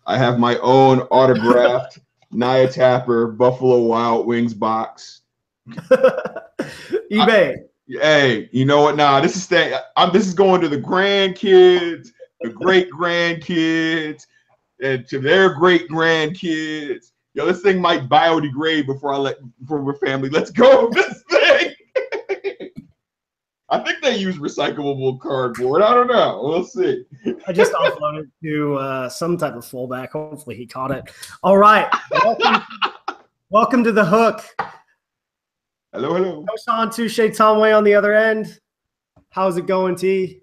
I have my own autographed Nia Tapper Buffalo Wild Wings box. eBay. Hey, you know what? Nah, this is going to the grandkids, the great grandkids, and to their great grandkids. Yo, this thing might biodegrade before we're family. Let's go with this thing. I think they use recyclable cardboard. I don't know. We'll see. I just offloaded to some type of fullback. Hopefully he caught it. All right. Welcome to The Hook. Hello, hello. Sean Touche Tomway on the other end. How's it going, T?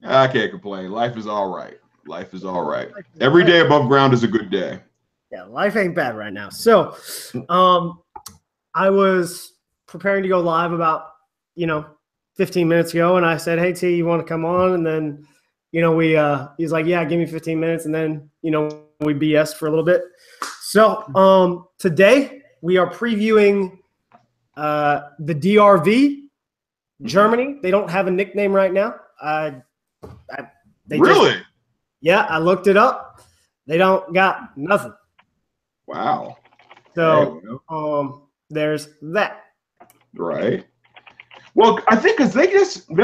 I can't complain. Life is all right. Life is all right. Every day above ground is a good day. Yeah, life ain't bad right now. So I was preparing to go live about, 15 minutes ago, and I said, hey, T, you want to come on? And then, he's like, yeah, give me 15 minutes. And then, we BS for a little bit. So today we are previewing the DRV, Germany. They don't have a nickname right now. Really? Yeah, I looked it up. They don't got nothing. Wow. So there's that. Right. Well, I think because they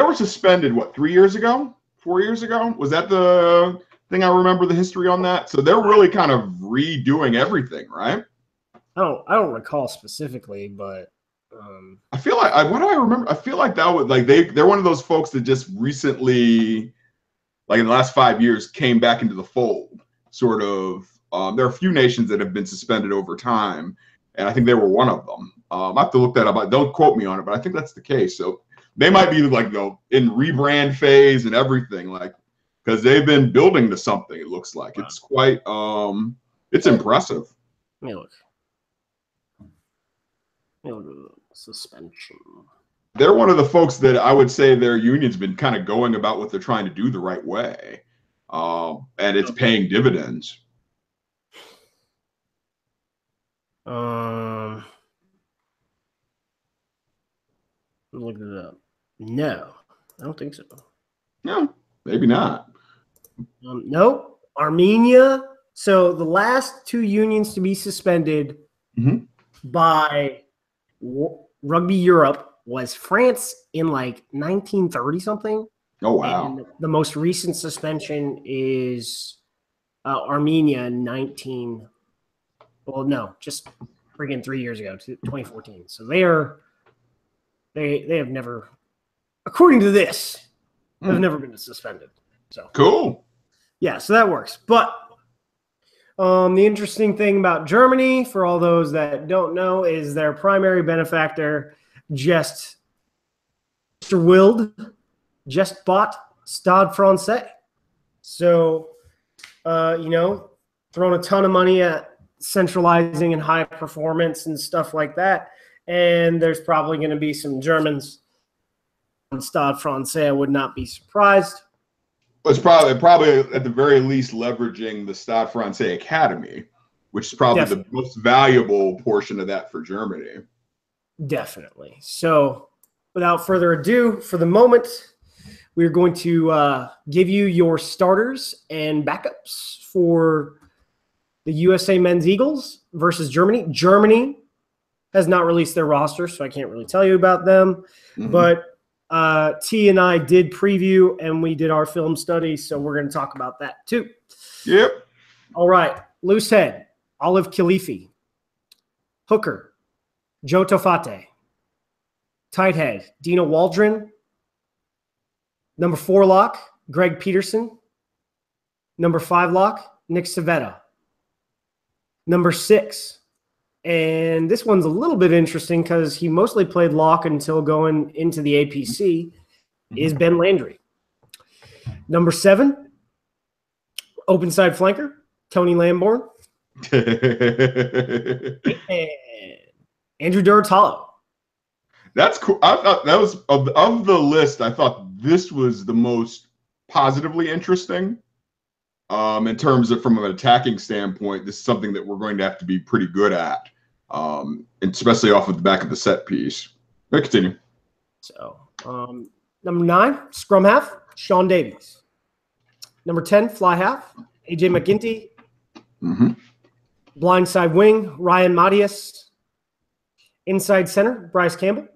were suspended, 3 years ago? 4 years ago? Was that the thing? I remember the history on that. So they're really kind of redoing everything, right? I don't recall specifically, but I feel like what do I remember? I feel like that was they're one of those folks that just recently, like in the last 5 years, came back into the fold. Sort of. There are a few nations that have been suspended over time, and I think they were one of them. I have to look that up. Don't quote me on it, but I think that's the case. So they might be in rebrand phase and everything, because they've been building to something. It looks like it's quite it's impressive. Let me look. Suspension. They're one of the folks that I would say their union's been kind of going about what they're trying to do the right way, and it's paying dividends. Look it up. No, I don't think so. No, maybe not. Nope. Armenia. So the last two unions to be suspended by Rugby Europe was France in 1930 something. Oh wow! And the most recent suspension is Armenia in just friggin' 3 years ago, 2014. So they have never, according to this, have never been suspended. So cool. Yeah, so that works. But the interesting thing about Germany, for all those that don't know, is their primary benefactor just bought Stade Francais. So, throwing a ton of money at centralizing and high performance and stuff like that. And there's probably going to be some Germans on Stade Francais. I would not be surprised. It's probably at the very least leveraging the Stade Francais Academy, which is probably the most valuable portion of that for Germany. Definitely. So without further ado, for the moment, we're going to give you your starters and backups for the USA Men's Eagles versus Germany. Germany has not released their roster, so I can't really tell you about them. But T and I did preview, and we did our film study, so we're going to talk about that too. Yep. All right. Loose head, Olive Khalifi. Hooker, Joe Tofate. Tight head, Dina Waldron. Number 4 lock, Greg Peterson. Number 5 lock, Nick Savetta. Number 6, and this one's a little bit interesting because he mostly played lock until going into the APC, is Ben Landry. Number 7, open side flanker, Tony Lamborn. And Andrew Duratalo. That's cool. I thought that was of the list. I thought this was the most positively interesting. In terms of from an attacking standpoint, this is something that we're going to have to be pretty good at, especially off of the back of the set piece. Let's continue. So, number 9, scrum half, Sean Davies. Number 10, fly half, AJ McGinty. Mm-hmm. Blindside wing, Ryan Matias. Inside center, Bryce Campbell.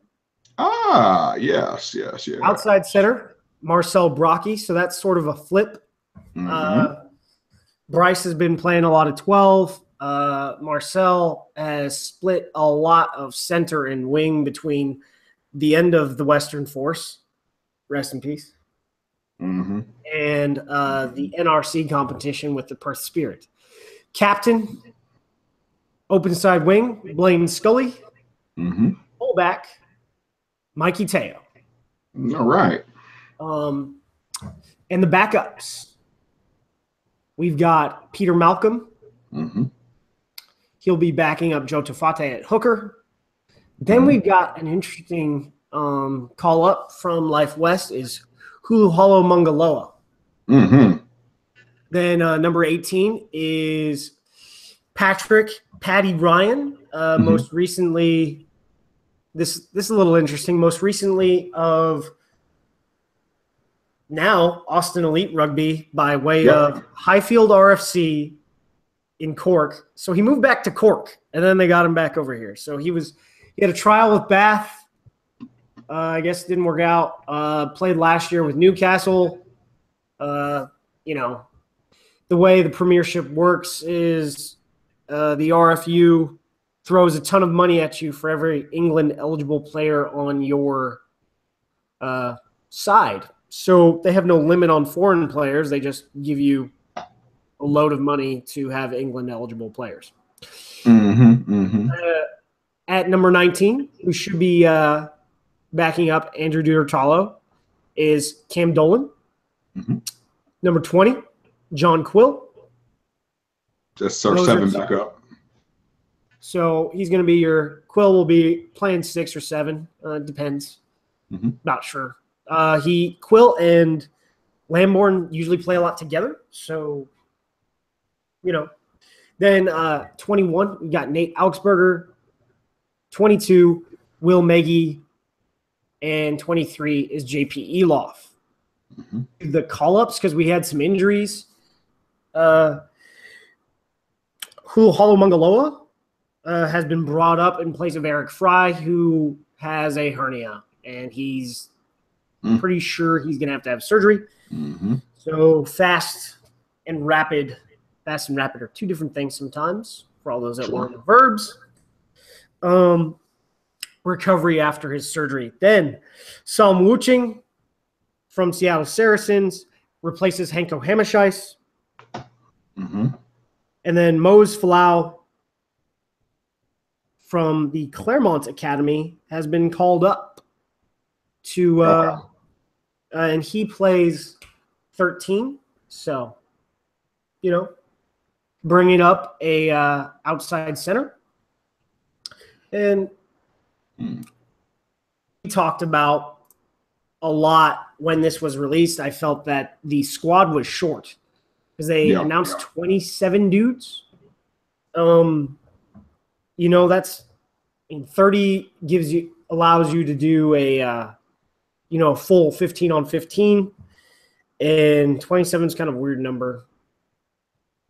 Ah, yes. Outside center, Marcel Brocky. So that's sort of a flip. Mm-hmm. Bryce has been playing a lot of 12. Marcel has split a lot of center and wing between the end of the Western Force. Rest in peace. Mm-hmm. And the NRC competition with the Perth Spirit. Captain, open side wing, Blaine Scully. Mm-hmm. Fullback, Mikey Teo. All right. And the backups, we've got Peter Malcolm. Mm-hmm. He'll be backing up Joe Tafate at hooker. Then we've got an interesting call up from Life West is Huluholo Mungaloa. Mm-hmm. Then number 18 is Paddy Ryan. Most recently, this is a little interesting. Most recently of now Austin Elite Rugby by way of Highfield RFC in Cork. So he moved back to Cork, and then they got him back over here. So he had a trial with Bath. I guess it didn't work out. Played last year with Newcastle. The way the Premiership works is the RFU throws a ton of money at you for every England eligible player on your side. So they have no limit on foreign players. They just give you a load of money to have England eligible players. At number 19, who should be backing up Andrew Dudertalo, is Cam Dolan. Number 20, John Quill. Just our 7 back up. So he's going to be Quill will be playing 6 or 7. Depends. Not sure. Quill and Lamborn usually play a lot together. So, Then 21, we got Nate Augsburger. 22, Will Meggie. And 23 is JP Eloff. The call-ups, because we had some injuries. Huluholo Mungaloa has been brought up in place of Eric Fry, who has a hernia, and he's pretty sure he's going to have surgery. So fast and rapid are two different things sometimes for all those that learn the verbs. Recovery after his surgery. Then Sam Wuching from Seattle Saracens replaces Henko Hammerscheis. And then Mose Falau from the Claremont Academy has been called up to and he plays 13. So, bringing up a outside center. And we talked about a lot when this was released. I felt that the squad was short because they announced 27 dudes. That's 30 allows you to do a full 15 on 15, and 27 is kind of a weird number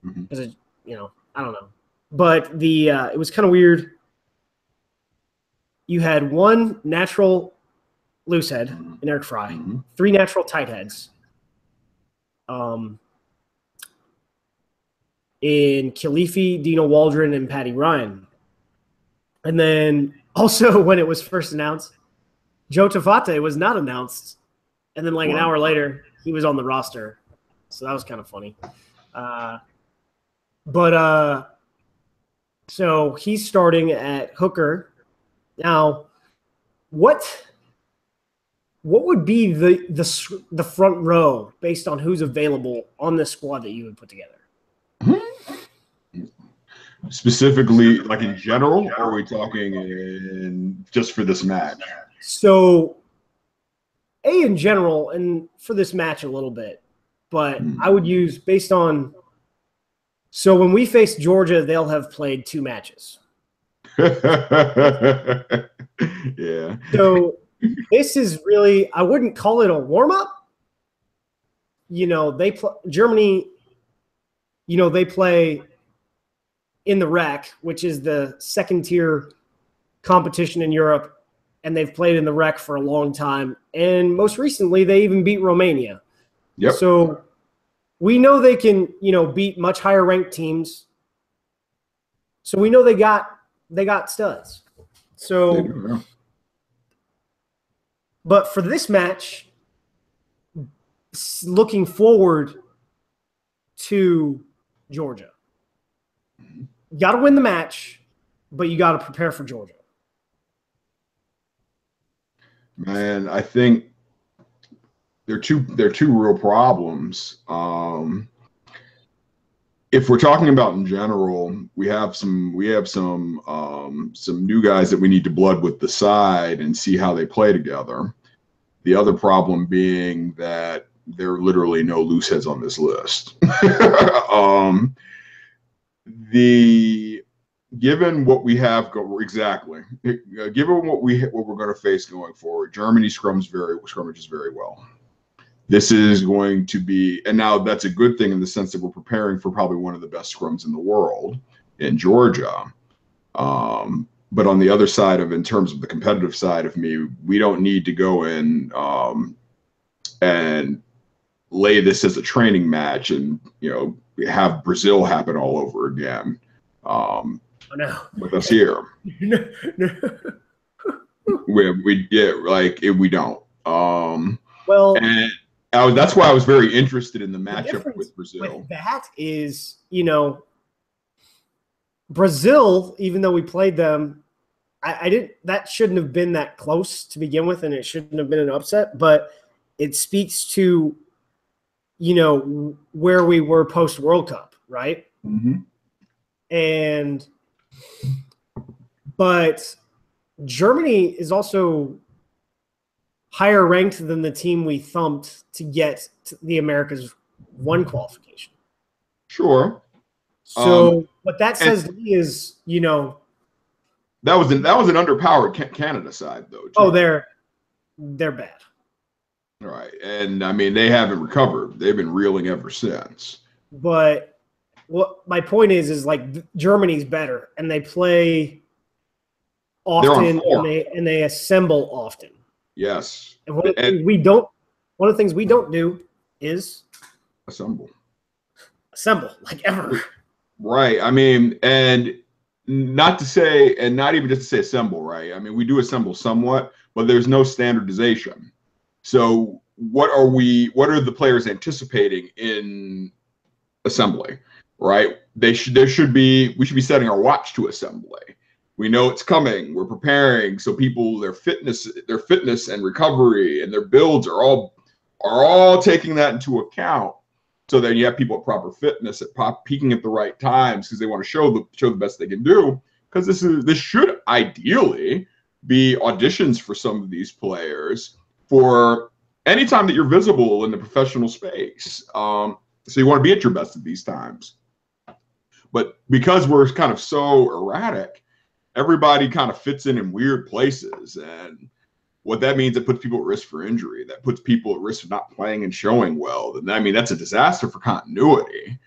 because I don't know, but it was kind of weird. You had one natural loosehead in Eric Fry, 3 natural tight heads. In Khalifi, Dino Waldron, and Paddy Ryan. And then also when it was first announced, Joe Tafate was not announced. And then an hour later, he was on the roster. So that was kind of funny. So he's starting at hooker. Now, what would be the front row based on who's available on this squad that you would put together? Specifically, like in general, or are we talking just for this match? So, in general, and for this match a little bit, but I would use based on. So when we face Georgia, they'll have played 2 matches. Yeah. So this is really, I wouldn't call it a warm up. They play Germany. They play in the REC, which is the second tier competition in Europe, and they've played in the REC for a long time. And most recently, they even beat Romania. Yep. So we know they can, beat much higher ranked teams. So we know they got studs. So, They do, yeah. But for this match, looking forward to Georgia. You got to win the match, but you got to prepare for Georgia. Man, I think there are two real problems. If we're talking about in general, we have some new guys that we need to blood with the side and see how they play together. The other problem being that there are literally no loose heads on this list. Given what we have given what we're going to face going forward, Germany scrummages very well. This is going to be, and now that's a good thing in the sense that we're preparing for probably one of the best scrums in the world in Georgia. But on the other side in terms of the competitive side of me, we don't need to go in and lay this as a training match and have Brazil happen all over again. With us here. we don't. That's why I was very interested in the matchup with Brazil. With that is, Brazil, even though we played them, that shouldn't have been that close to begin with, and it shouldn't have been an upset, but it speaks to, where we were post World Cup, right? Mm-hmm. But Germany is also higher ranked than the team we thumped to get to the America's 1 qualification. Sure. So what that says to me is, that was an underpowered Canada side though. Too. Oh, they're bad. All right, and I mean they haven't recovered. They've been reeling ever since. But what my point is like Germany's better, and they play often, and they assemble often. Yes. And one of the things we don't do is assemble like ever. Right. I mean, and not even just to say assemble, right? I mean, we do assemble somewhat, but there's no standardization. So what are the players anticipating in assembly, right? We should be setting our watch to assembly. We know it's coming. We're preparing. So people, their fitness and recovery and their builds are all taking that into account. So then you have people at proper fitness, peaking at the right times because they want to show the best they can do. Because this should ideally be auditions for some of these players for any time that you're visible in the professional space. So you want to be at your best at these times. But because we're kind of so erratic, everybody kind of fits in weird places. And what that means, it puts people at risk for injury. That puts people at risk of not playing and showing well. And I mean, that's a disaster for continuity,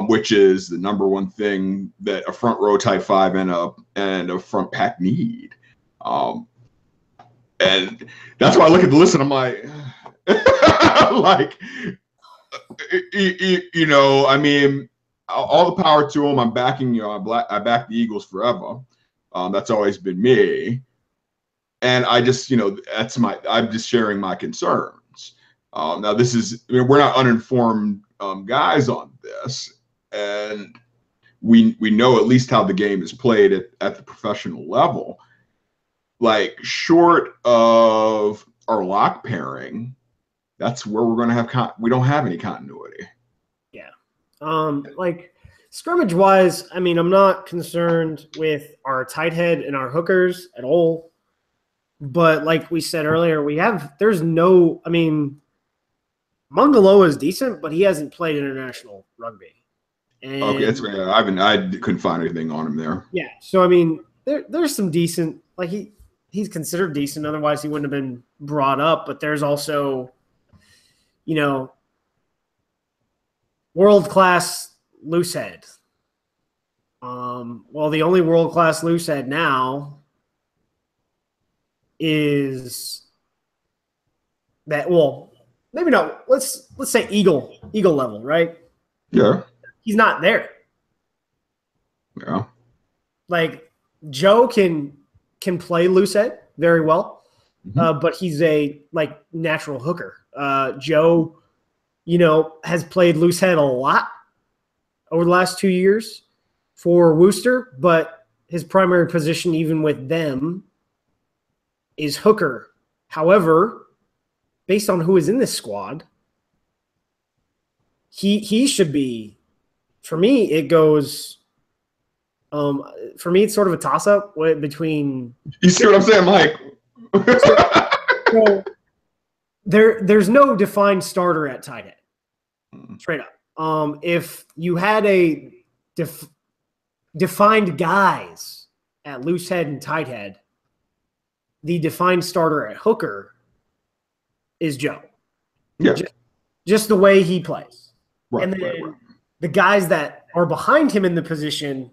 which is the number one thing that a front row type 5 and a front pack need. And that's why I look at the list and I'm like, I mean, all the power to them. I'm backing, I back the Eagles forever. That's always been me. And I just, I'm just sharing my concerns. Now we're not uninformed guys on this. And we know at least how the game is played at the professional level. Like short of our lock pairing, that's where we're going to have, we don't have any continuity. Yeah. Like scrimmage wise, I mean, I'm not concerned with our tight head and our hookers at all. But like we said earlier, Mungaloa is decent, but he hasn't played international rugby. And, okay, that's right. I couldn't find anything on him there. Yeah. So, I mean, there's some decent, like he's considered decent. Otherwise he wouldn't have been brought up, but there's also, world-class loose head. Well, the only world-class loosehead now is that. Well, maybe not. Let's say Eagle level, right? Yeah. He's not there. Yeah. Like Joe can play loosehead very well, but he's a natural hooker. Joe, has played loosehead a lot over the last 2 years for Worcester, but his primary position, even with them, is hooker. However, based on who is in this squad, he should be. For me, it goes. For me, it's sort of a toss-up between. You see what I'm saying, Mike? So there's no defined starter at tight end. Straight up. If you had a defined guys at loosehead and tight head, the defined starter at hooker is Joe. Yeah. Just the way he plays. Right, and then right. the guys that are behind him in the position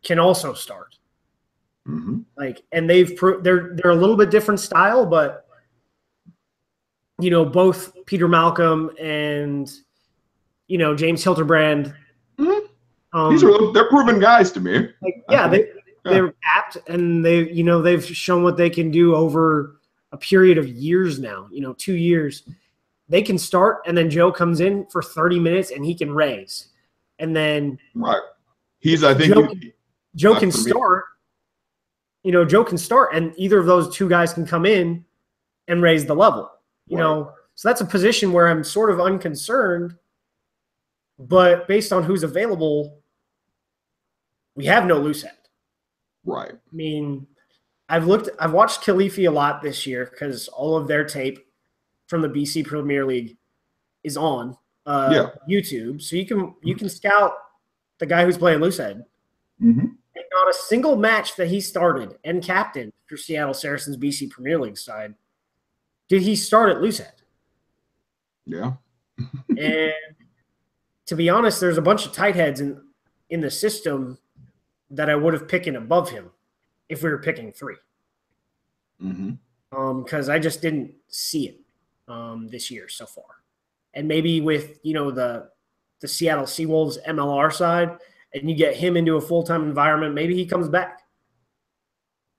can also start. Mm-hmm. And they're a little bit different style, but both Peter Malcolm and James Hilterbrand. Mm-hmm. They're proven guys to me. They're apt, and they've shown what they can do over a period of years now. 2 years, they can start, and then Joe comes in for 30 minutes and he can raise, and then right. Joe can start. Joe can start, and either of those two guys can come in and raise the level. So that's a position where I'm sort of unconcerned, but based on who's available, we have no loosehead. Right. I mean, I've watched Khalifi a lot this year because all of their tape from the BC Premier League is on YouTube, so you can scout the guy who's playing loosehead. Mm-hmm. And not a single match that he started and captained for Seattle Saracens BC Premier League side did he start at loosehead. Yeah. And to be honest, there's a bunch of tight heads in the system that I would have picked above him if we were picking three. Mm-hmm. Because I just didn't see it this year so far. And maybe with the Seattle Seawolves MLR side, and you get him into a full-time environment, maybe he comes back.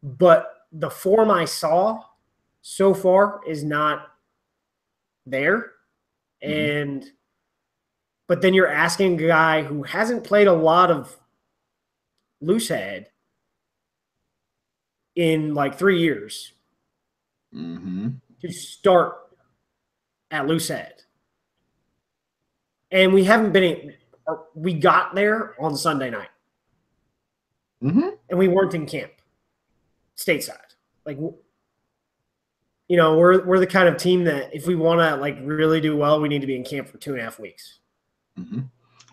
But the form I saw so far is not there. Mm-hmm. But then you're asking a guy who hasn't played a lot of loosehead in 3 years to start at loosehead. And we haven't been – we got there on Sunday night. Mm-hmm. And we weren't in camp stateside. We're the kind of team that if we want to really do well, we need to be in camp for 2.5 weeks. Mm-hmm.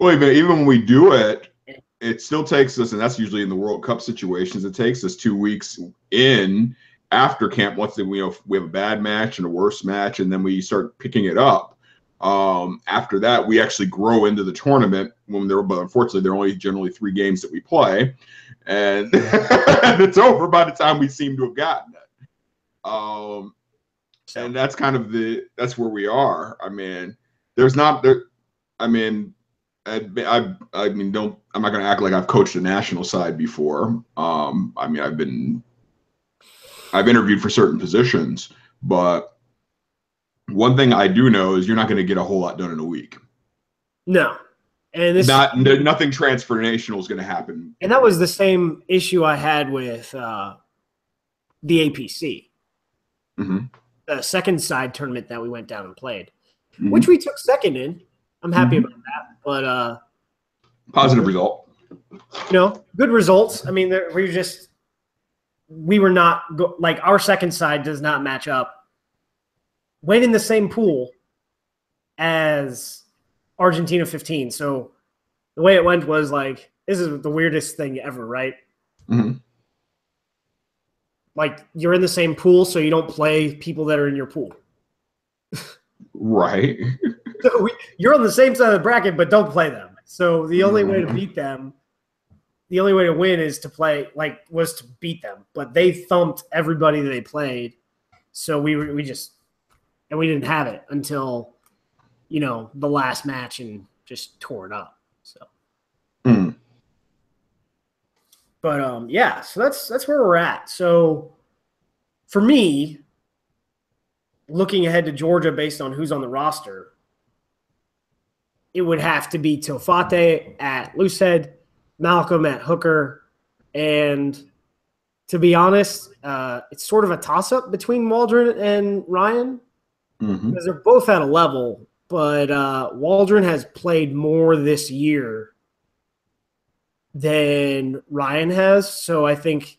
Well, even when we do it, it still takes us, and that's usually in the World Cup situations, it takes us 2 weeks in after camp. Once we have a bad match and a worse match, and then we start picking it up. After that, we actually grow into the tournament but unfortunately, there are only generally 3 games that we play, and it's over by the time we seem to have gotten it. And that's kind of that's where we are. I mean, I'm not going to act like I've coached a national side before. I've interviewed for certain positions, but one thing I do know is you're not going to get a whole lot done in a week. No. And nothing transformational is going to happen. And that was the same issue I had with the APC. Mm-hmm. The second side tournament that we went down and played, which we took second in. I'm happy about that. But positive result. Good results. I mean, we were not our second side does not match up. Went in the same pool as Argentina 15. So the way it went was this is the weirdest thing ever, right? Mm-hmm. You're in the same pool, so you don't play people that are in your pool. Right. So you're on the same side of the bracket, but don't play them. So the only way to beat them, the only way to win is to play was to beat them, but they thumped everybody that they played. So we didn't have it until, the last match and just tore it up. So, but yeah, so that's where we're at. So for me, looking ahead to Georgia based on who's on the roster, it would have to be Tofate at loosehead, Malcolm at hooker, and to be honest, it's sort of a toss-up between Waldron and Ryan because they're both at a level, but Waldron has played more this year than Ryan has, so I think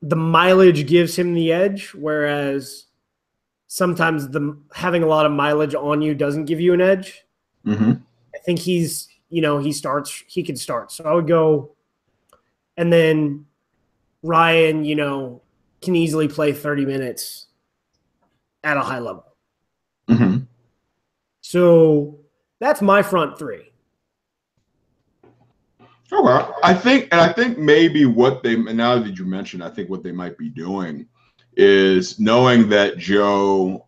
the mileage gives him the edge, whereas sometimes having a lot of mileage on you doesn't give you an edge. I think he can start. So I would go, and then Ryan, can easily play 30 minutes at a high level. So that's my front three. Okay. I think maybe now that you mentioned, I think what they might be doing is knowing that Joe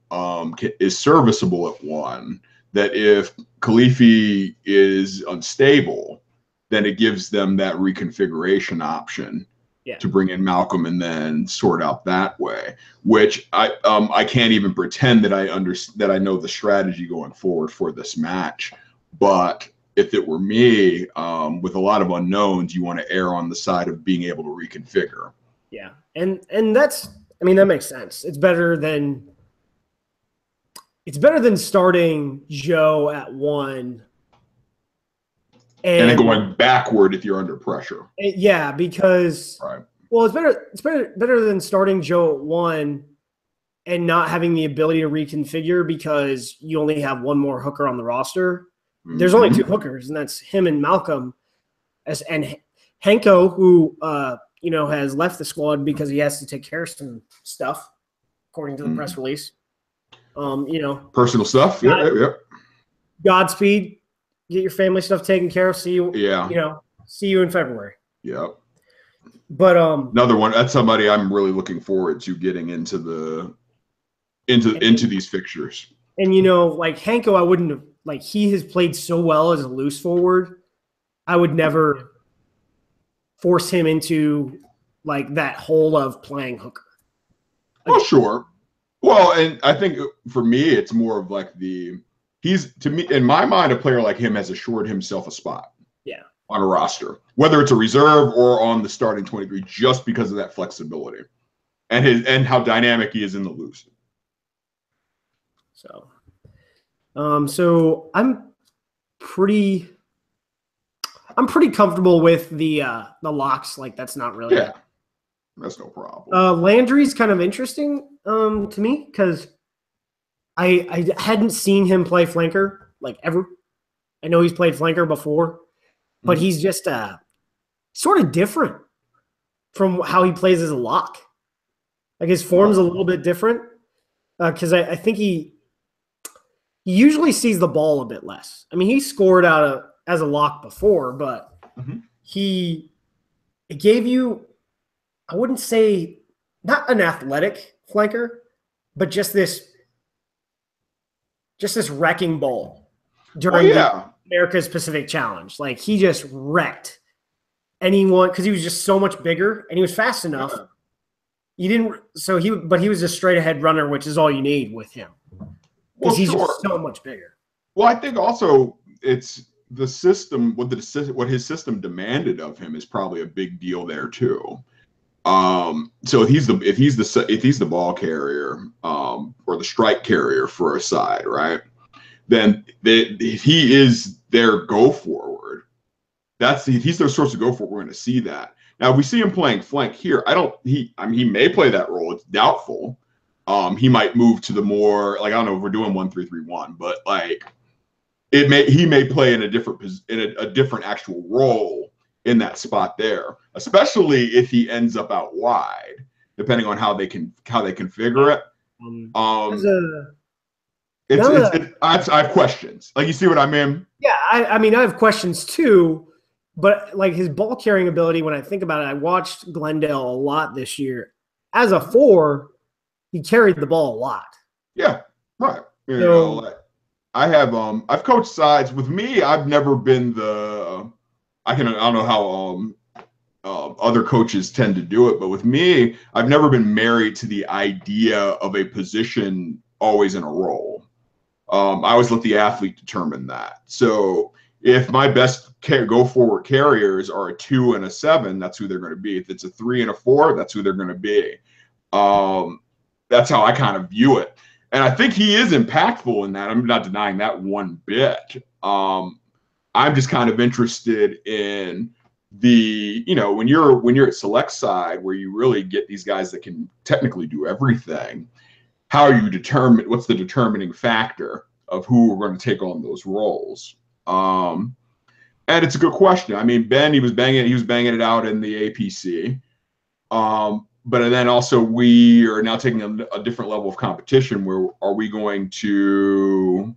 is serviceable at one, that if Khalifi is unstable, then it gives them that reconfiguration option to bring in Malcolm and then sort out that way, which I can't even pretend that I know the strategy going forward for this match. But if it were me, with a lot of unknowns, you want to err on the side of being able to reconfigure. Yeah. And that makes sense. It's better than starting Joe at one and then going backward if you're under pressure. Yeah, because well, it's better than starting Joe at one and not having the ability to reconfigure because you only have one more hooker on the roster. There's only two hookers, and that's him and Malcolm, and Hanko, who has left the squad because he has to take care of some stuff, according to the press release. Personal stuff. Yeah. Godspeed. Get your family stuff taken care of. See you. Yeah. See you in February. Yep. But another one. That's somebody I'm really looking forward to getting into these fixtures. And Hanko, I wouldn't have he has played so well as a loose forward. I would never force him into that hole of playing hooker. Oh, sure. Well, and I think for me, it's more of he's, to me, in my mind, a player like him has assured himself a spot. Yeah. On a roster, whether it's a reserve or on the starting 23, just because of that flexibility and how dynamic he is in the loose. So I'm pretty comfortable with the locks. That's not really that's no problem. Landry's kind of interesting to me because I hadn't seen him play flanker ever. I know he's played flanker before, but he's just sort of different from how he plays as a lock. His form's a little bit different because I think he usually sees the ball a bit less. He scored as a lock before, but it gave you, I wouldn't say not an athletic flanker, but just this wrecking ball during the America's Pacific Challenge. He just wrecked anyone because he was just so much bigger and he was fast enough. He was a straight ahead runner, which is all you need with him. Because he's just so much bigger. Well, I think also it's the system, what his system demanded of him is probably a big deal there too. So if he's the ball carrier or the strike carrier for a side, right? Then if he is their go forward, he's their source of go forward. We're going to see that. Now, if we see him playing flank here, he may play that role. It's doubtful. He might move to the more I don't know if we're doing 1-3-3-1, but he may play in a different actual role in that spot there, especially if he ends up out wide, depending on how they configure it. I have questions. You see what I mean? Yeah, I have questions too, But like his ball carrying ability, when I think about it, I watched Glendale a lot this year. As a 4, he carried the ball a lot. Yeah, right. You know, So like I've coached sides. With me, I've never been the I don't know how other coaches tend to do it, but with me, I've never been married to the idea of a position always in a role. I always let the athlete determine that. So if my best go forward carriers are a 2 and a 7, that's who they're going to be. If it's a 3 and a 4, that's who they're going to be. That's how I kind of view it. And I think he is impactful in that. I'm not denying that one bit. I'm just kind of interested in the, you know, when you're at select side where you really get these guys that can technically do everything, how you determine what's the determining factor of who we're going to take on those roles. And it's a good question. I mean, Ben, he was banging it out in the APC. But then also we are now taking a different level of competition where are we going to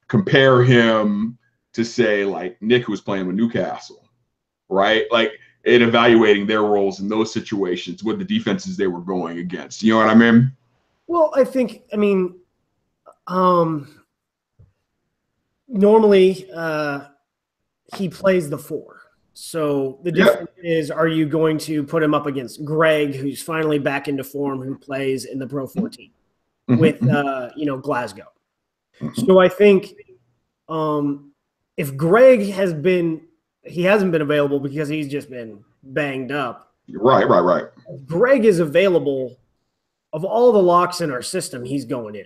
compare him to, say, like Nick, who was playing with Newcastle, right? Like in evaluating their roles in those situations, what the defenses they were going against. You know what I mean? well, normally he plays the 4. So the difference is, are you going to put him up against Greg, who's finally back into form, who plays in the Pro 14 with Glasgow? So I think if Greg hasn't been available because he's just been banged up. Right. If Greg is available, of all the locks in our system, he's going in.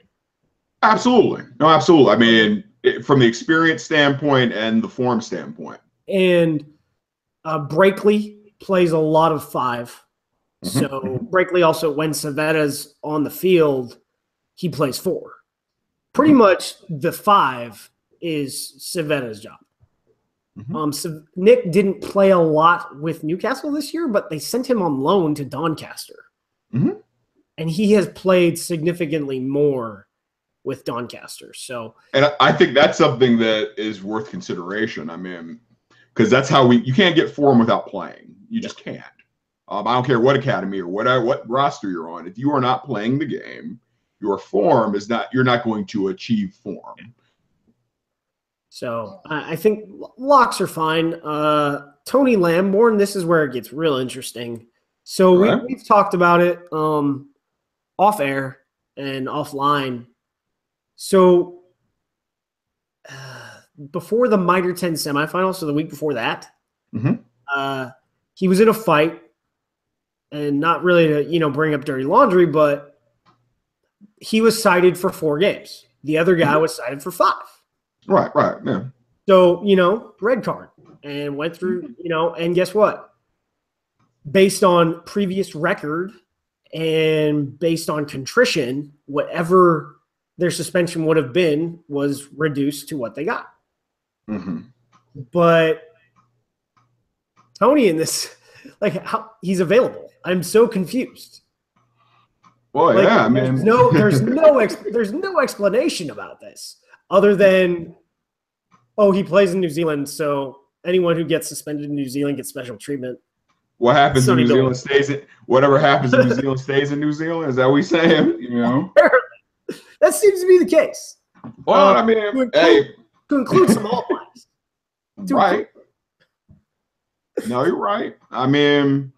Absolutely. No, absolutely. I mean, from the experience standpoint and the form standpoint. And Brakely plays a lot of 5. So Brakely also, when Savetta's on the field, he plays 4. Pretty much the 5 is Savetta's job. So Nick didn't play a lot with Newcastle this year, but they sent him on loan to Doncaster. And he has played significantly more with Doncaster. So, and I think that's something that is worth consideration. I mean, because that's how you can't get form without playing. You just can't. I don't care what academy or what roster you're on. If you are not playing the game, your form is not. You're not going to achieve form. So I think locks are fine. Tony Lamborn, this is where it gets real interesting. So we've talked about it off air and offline. So before the Mitre 10 semifinals, so the week before that, he was in a fight, and not really to bring up dirty laundry, but he was cited for 4 games. The other guy was cited for 5. Right, yeah. So, red card, and went through, and guess what? Based on previous record and based on contrition, whatever their suspension would have been was reduced to what they got. But Tony in this, how he's available. I'm so confused. Well, yeah, I mean, there's no explanation about this other than, he plays in New Zealand, so anyone who gets suspended in New Zealand gets special treatment. What happens in New Zealand stays in. Whatever happens in New Zealand stays in New Zealand. Is that what we saying? That seems to be the case. Well, I mean, to include some All Blacks. Right. No, you're right. I mean,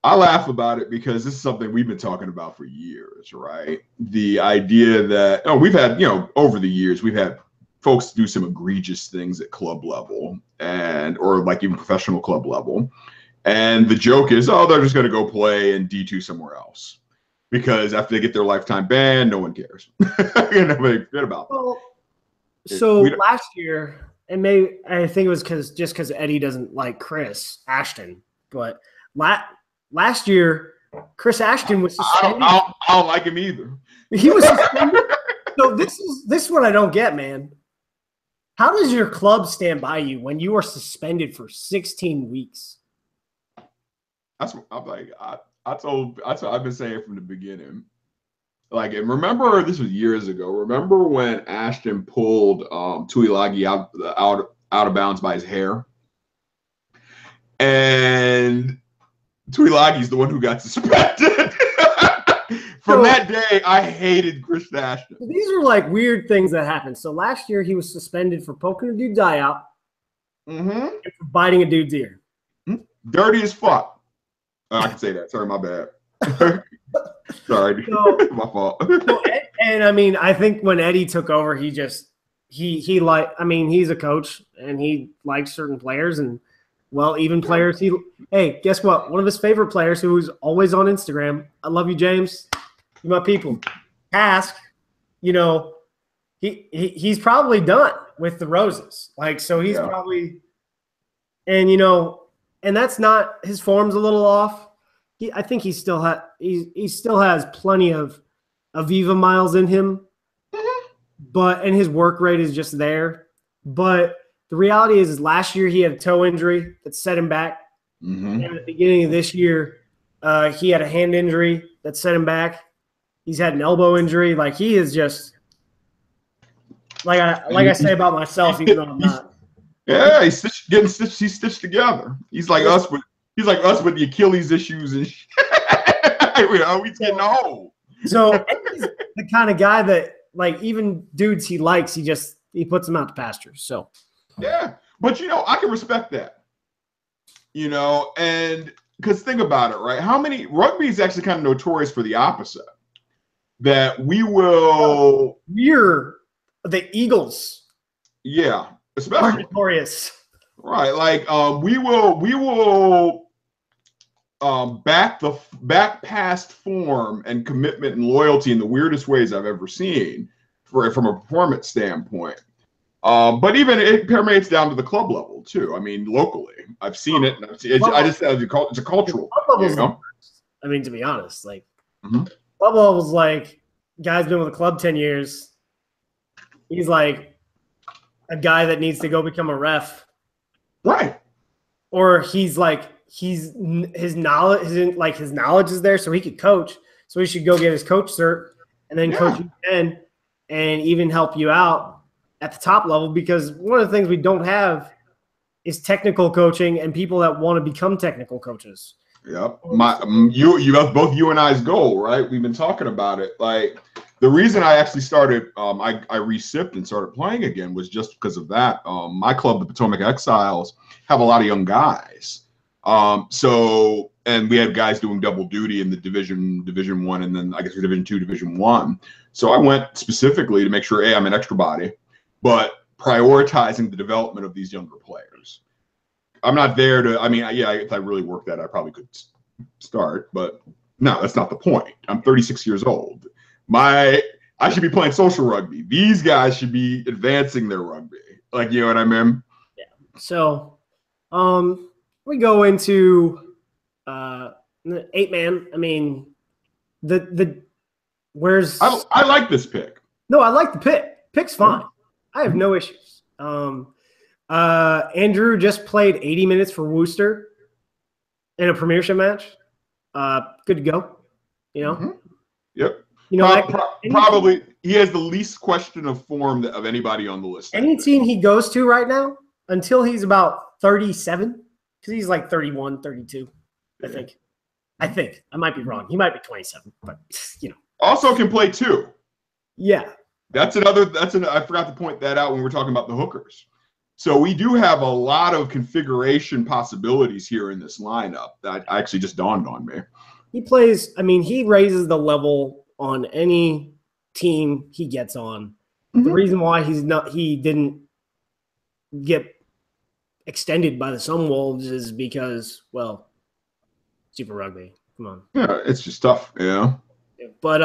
I laugh about it because this is something we've been talking about for years, right? The idea that we've had, over the years, we've had folks do some egregious things at club level or like even professional club level. And the joke is, they're just going to go play in D2 somewhere else because after they get their lifetime ban, no one cares. Nobody forget about it. Well, so last year, and maybe I think it was because Eddie doesn't like Chris Ashton, but last year, Chris Ashton was suspended. I don't like him either. He was suspended. So this is what I don't get, man. How does your club stand by you when you are suspended for 16 weeks? That's what I'm like. That's what I've been saying from the beginning. Like, and remember, this was years ago. Remember when Ashton pulled Tuilagi out of bounds by his hair? And Tuilagi's the one who got suspended. From that day, I hated Chris Ashton. These are like weird things that happened. So last year he was suspended for poking a dude's eye out and for biting a dude's ear. Dirty as fuck. Oh, I can say that. Sorry, my bad. Sorry, my fault. And I mean, I think when Eddie took over, he he's a coach and he likes certain players and even players. Hey, guess what? One of his favorite players who's always on Instagram. I love you, James. You my people. Ask, he's probably done with the roses. Like, so he's probably, and that's not, his form's a little off. I think he still has plenty of Aviva miles in him, and his work rate is just there. But the reality is last year he had a toe injury that set him back. And at the beginning of this year, he had a hand injury that set him back. He's had an elbow injury. Like, he is just like I say about myself, even though I'm not. Yeah, he's stitched together. He's like us with the Achilles issues and shit. He's getting old. So he's the kind of guy that, like, even dudes he likes, he puts them out to pasture. So yeah, but I can respect that. And because think about it, right? Rugby is actually kind of notorious for the opposite. That we're the Eagles. Yeah, especially notorious. Right, like we will back past form and commitment and loyalty in the weirdest ways I've ever seen from a performance standpoint. But even it permeates down to the club level too. I mean, locally, I've seen it. And it's a cultural. I mean, to be honest, like club level's like, guy's been with the club 10 years. He's like a guy that needs to go become a ref, right? Or his knowledge is there, so he could coach. So he should go get his coach cert and then coach you again, and even help you out at the top level. Because one of the things we don't have is technical coaching and people that want to become technical coaches. Yep. You have both you and I's goal, right? We've been talking about it. Like, the reason I actually started, I re-sipped and started playing again was just because of that. My club, the Potomac Exiles, have a lot of young guys. And we had guys doing double duty in the Division 1, and then I guess Division 2, Division 1. So I went specifically to make sure, I'm an extra body, but prioritizing the development of these younger players. I'm not there to, if I really worked that, I probably could start, but no, that's not the point. I'm 36 years old. I should be playing social rugby. These guys should be advancing their rugby. Like, you know what I mean? Yeah. So, we go into the 8-man. I mean, where's I like this pick. No, I like the pick. Pick's fine. I have no issues. Andrew just played 80 minutes for Worcester in a premiership match. Good to go. Yep. Probably he has the least question of form of anybody on the list. Any team he goes to right now, until he's about 37, because he's like 31, 32, I think. I might be wrong. He might be 27, but Also can play too. Yeah. I forgot to point that out when we were talking about the hookers. So we do have a lot of configuration possibilities here in this lineup that actually just dawned on me. He plays, he raises the level on any team he gets on. The reason why he didn't get extended by the Sunwolves is because, Super Rugby. Come on. Yeah, it's just tough. Yeah. But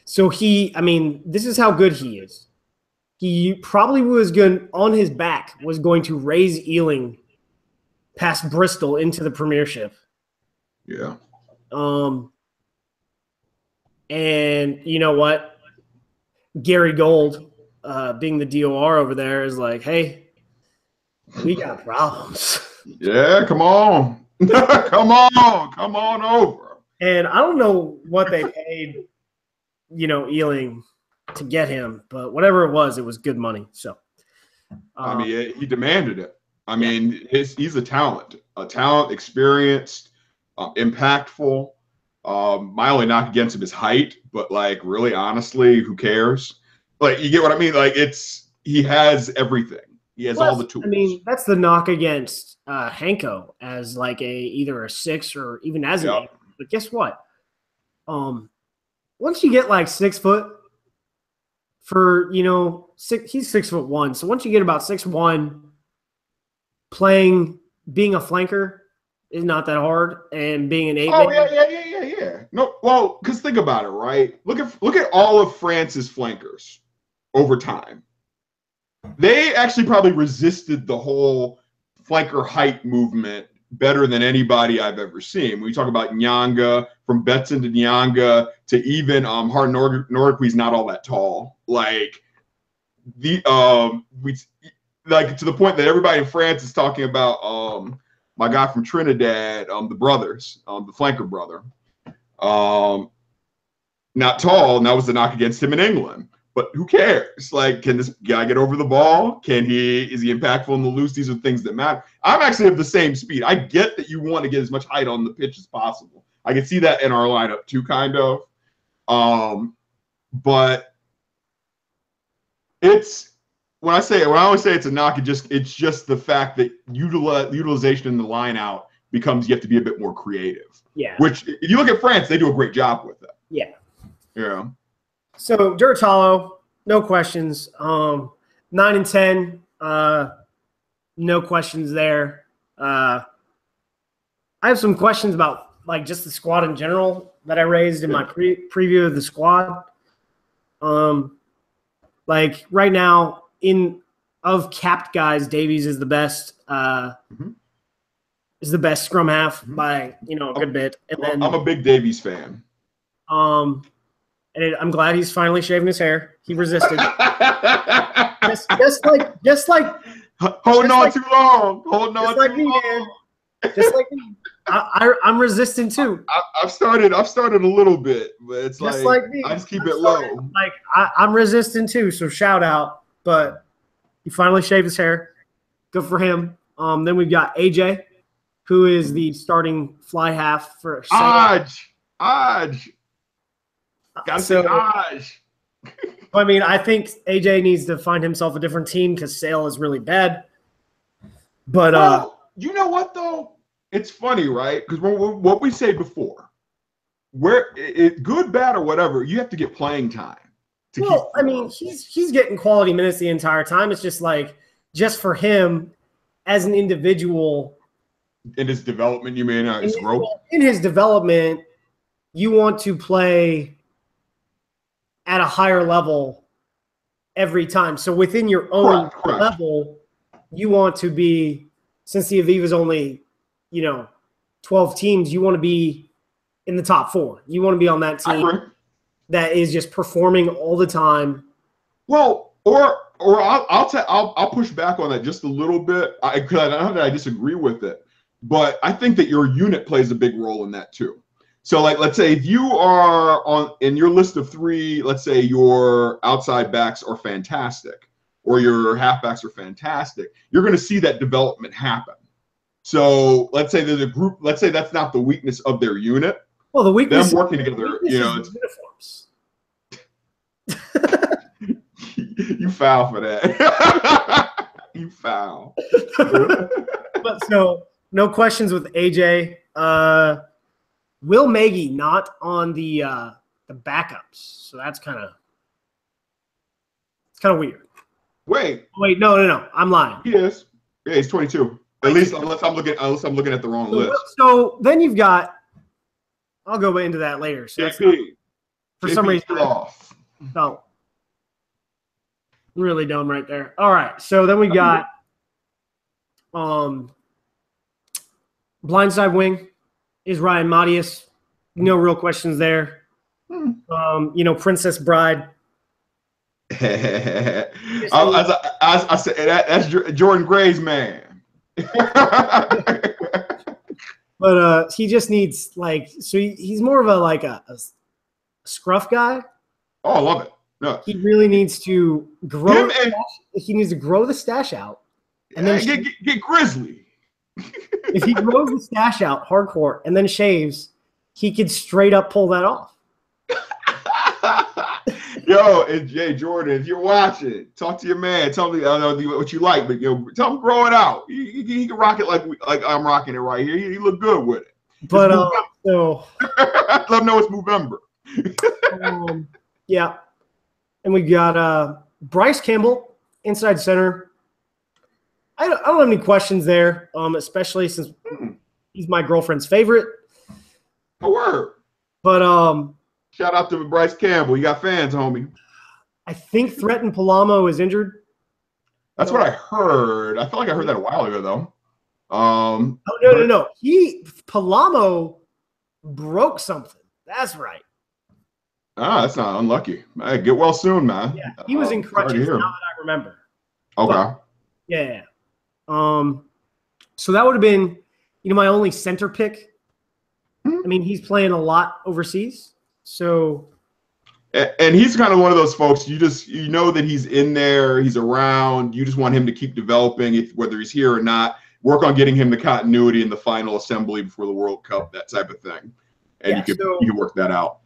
so this is how good he is. He probably was on his back was going to raise Ealing past Bristol into the Premiership. Yeah. And you know what? Gary Gold, being the DOR over there, is like, hey, we got problems. Yeah, come on. Come on over. And I don't know what they paid, Ealing to get him, but whatever it was good money. So he demanded it. I mean, he's a talent, experienced, impactful. My only knock against him is height, but like really honestly, who cares? Like, you get what I mean? Like, he has everything. He has all the tools. I mean, that's the knock against Hanko as like either a 6 or even as an 8. But guess what? Once you get like 6 foot for, he's 6'1". So once you get about 6'1", being a flanker is not that hard, and being an 8. Oh yeah. No, well, because think about it, right? Look at all of France's flankers over time. They actually probably resisted the whole flanker height movement better than anybody I've ever seen. When you talk about Nyanga, from Betson to Nyanga to even Harden Norquist's not all that tall. Like to the point that everybody in France is talking about my guy from Trinidad, the brothers, the flanker brother. Not tall, and that was the knock against him in England. But who cares? Like, can this guy get over the ball? Is he impactful in the loose? These are things that matter. I'm actually of the same speed. I get that you want to get as much height on the pitch as possible. I can see that in our lineup too, kind of. But when I always say it's a knock, it's just the fact that utilization in the line out becomes, you have to be a bit more creative. Yeah. Which, if you look at France, they do a great job with it. Yeah. Yeah. So Durtalo, no questions. 9 and 10, no questions there. I have some questions about like just the squad in general that I raised in my preview of the squad. Like right now, of capped guys, Davies is the best. Is the best scrum half by a good bit. And then I'm a big Davies fan. And I'm glad he's finally shaving his hair. He resisted. just like holding on too long. Holding on like too me, long. Man. Just like me. I'm resisting too. I've started a little bit, but it's just like me. I just keep it low. Like I'm resisting too. So shout out. But he finally shaved his hair. Good for him. Then we've got AJ, who is the starting fly half for Aj. Gotta say Aj. I mean, I think AJ needs to find himself a different team because Sale is really bad. But you know what though? It's funny, right? Because what we say before, good, bad, or whatever, you have to get playing time. I mean, he's getting quality minutes the entire time. It's just like, just for him as an individual. In his development, you mean his growth? In his development, you want to play at a higher level every time. So within your own level, you want to be, since the Aviva's only, 12 teams, you want to be in the top 4. You want to be on that team that is just performing all the time. Well, or I'll push back on that just a little bit. I don't know that I disagree with it, but I think that your unit plays a big role in that too. So, like, let's say if you are in your list of 3, let's say your outside backs are fantastic or your halfbacks are fantastic, you're going to see that development happen. So let's say there's a group, let's say that's not the weakness of their unit. Well, the weakness, them working together, it's uniforms. You foul for that. You foul. But so no questions with AJ. Will Maggie not on the backups, so that's kind of weird. Wait, no, I'm lying. He is. Yeah, he's 22. At least unless I'm looking at the wrong list. So then you've got. I'll go into that later. So that's not, for some reason, felt really dumb right there. All right, so then we got blindside wing is Ryan Matias. No real questions there. Princess Bride. As I said, that's Jordan Gray's man. But he just needs he's more of a scruff guy. Oh, I love it. No, he really needs to grow. He needs to grow the stash out and then get grizzly. if he grows the stash out hardcore and then shaves, he could straight up pull that off. Yo, and Jay Jordan, if you're watching, talk to your man. Tell me what you like, but tell him grow it out. He can rock it like I'm rocking it right here. He look good with it. But so let him know it's Movember. Yeah, and we got Bryce Campbell, inside center. I don't have any questions there, especially since he's my girlfriend's favorite. A word. But shout out to Bryce Campbell. You got fans, homie. I think Threaten Palamo is injured. That's what I heard. I feel like I heard that a while ago, though. No. Palamo broke something. That's right. That's not unlucky. Hey, get well soon, man. Yeah, he was in crutches. Now that I remember. Okay. But, yeah. So that would have been, my only center pick. I mean, he's playing a lot overseas, so. And he's kind of one of those folks. You know that he's in there, he's around. You just want him to keep developing, whether he's here or not. Work on getting him the continuity in the final assembly before the World Cup, that type of thing, and you can work that out.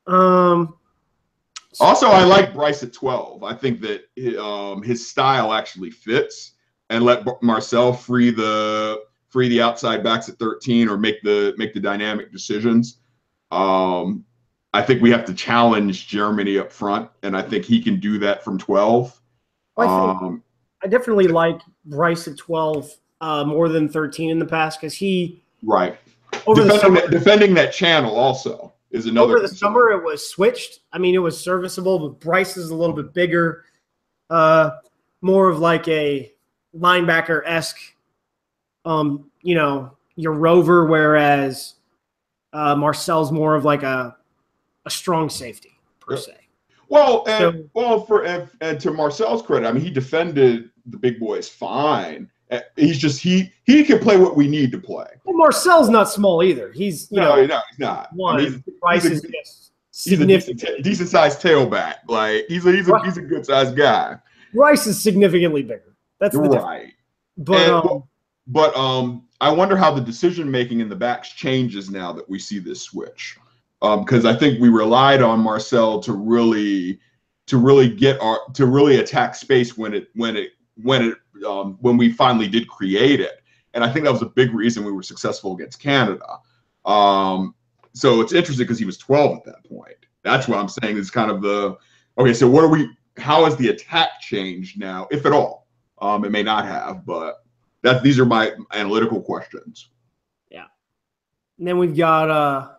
Also, I like Bryce at 12. I think that his style actually fits, and let Marcel free the outside backs at 13 or make the dynamic decisions. I think we have to challenge Germany up front, and I think he can do that from 12. I definitely like Bryce at 12 more than 13 in the past because he defending that channel also is another. Over the summer, it was switched. I mean, it was serviceable, but Bryce is a little bit bigger, more of like a linebacker-esque, your rover, whereas Marcel's more of like a strong safety per se. Well, and to Marcel's credit, I mean, he defended the big boys fine. He's just he can play what we need to play. Well, Marcel's not small either. He's he's not. Bryce is just significant. He's a decent sized tailback. Like he's a good sized guy. Bryce is significantly bigger. That's the right. But I wonder how the decision making in the backs changes now that we see this switch. Because I think we relied on Marcel to really attack space when we finally did create it, and I think that was a big reason we were successful against Canada. So it's interesting because he was 12 at that point. That's what I'm saying is kind of so how has the attack changed now, if at all? It may not have, but these are my analytical questions. Yeah. And then we've got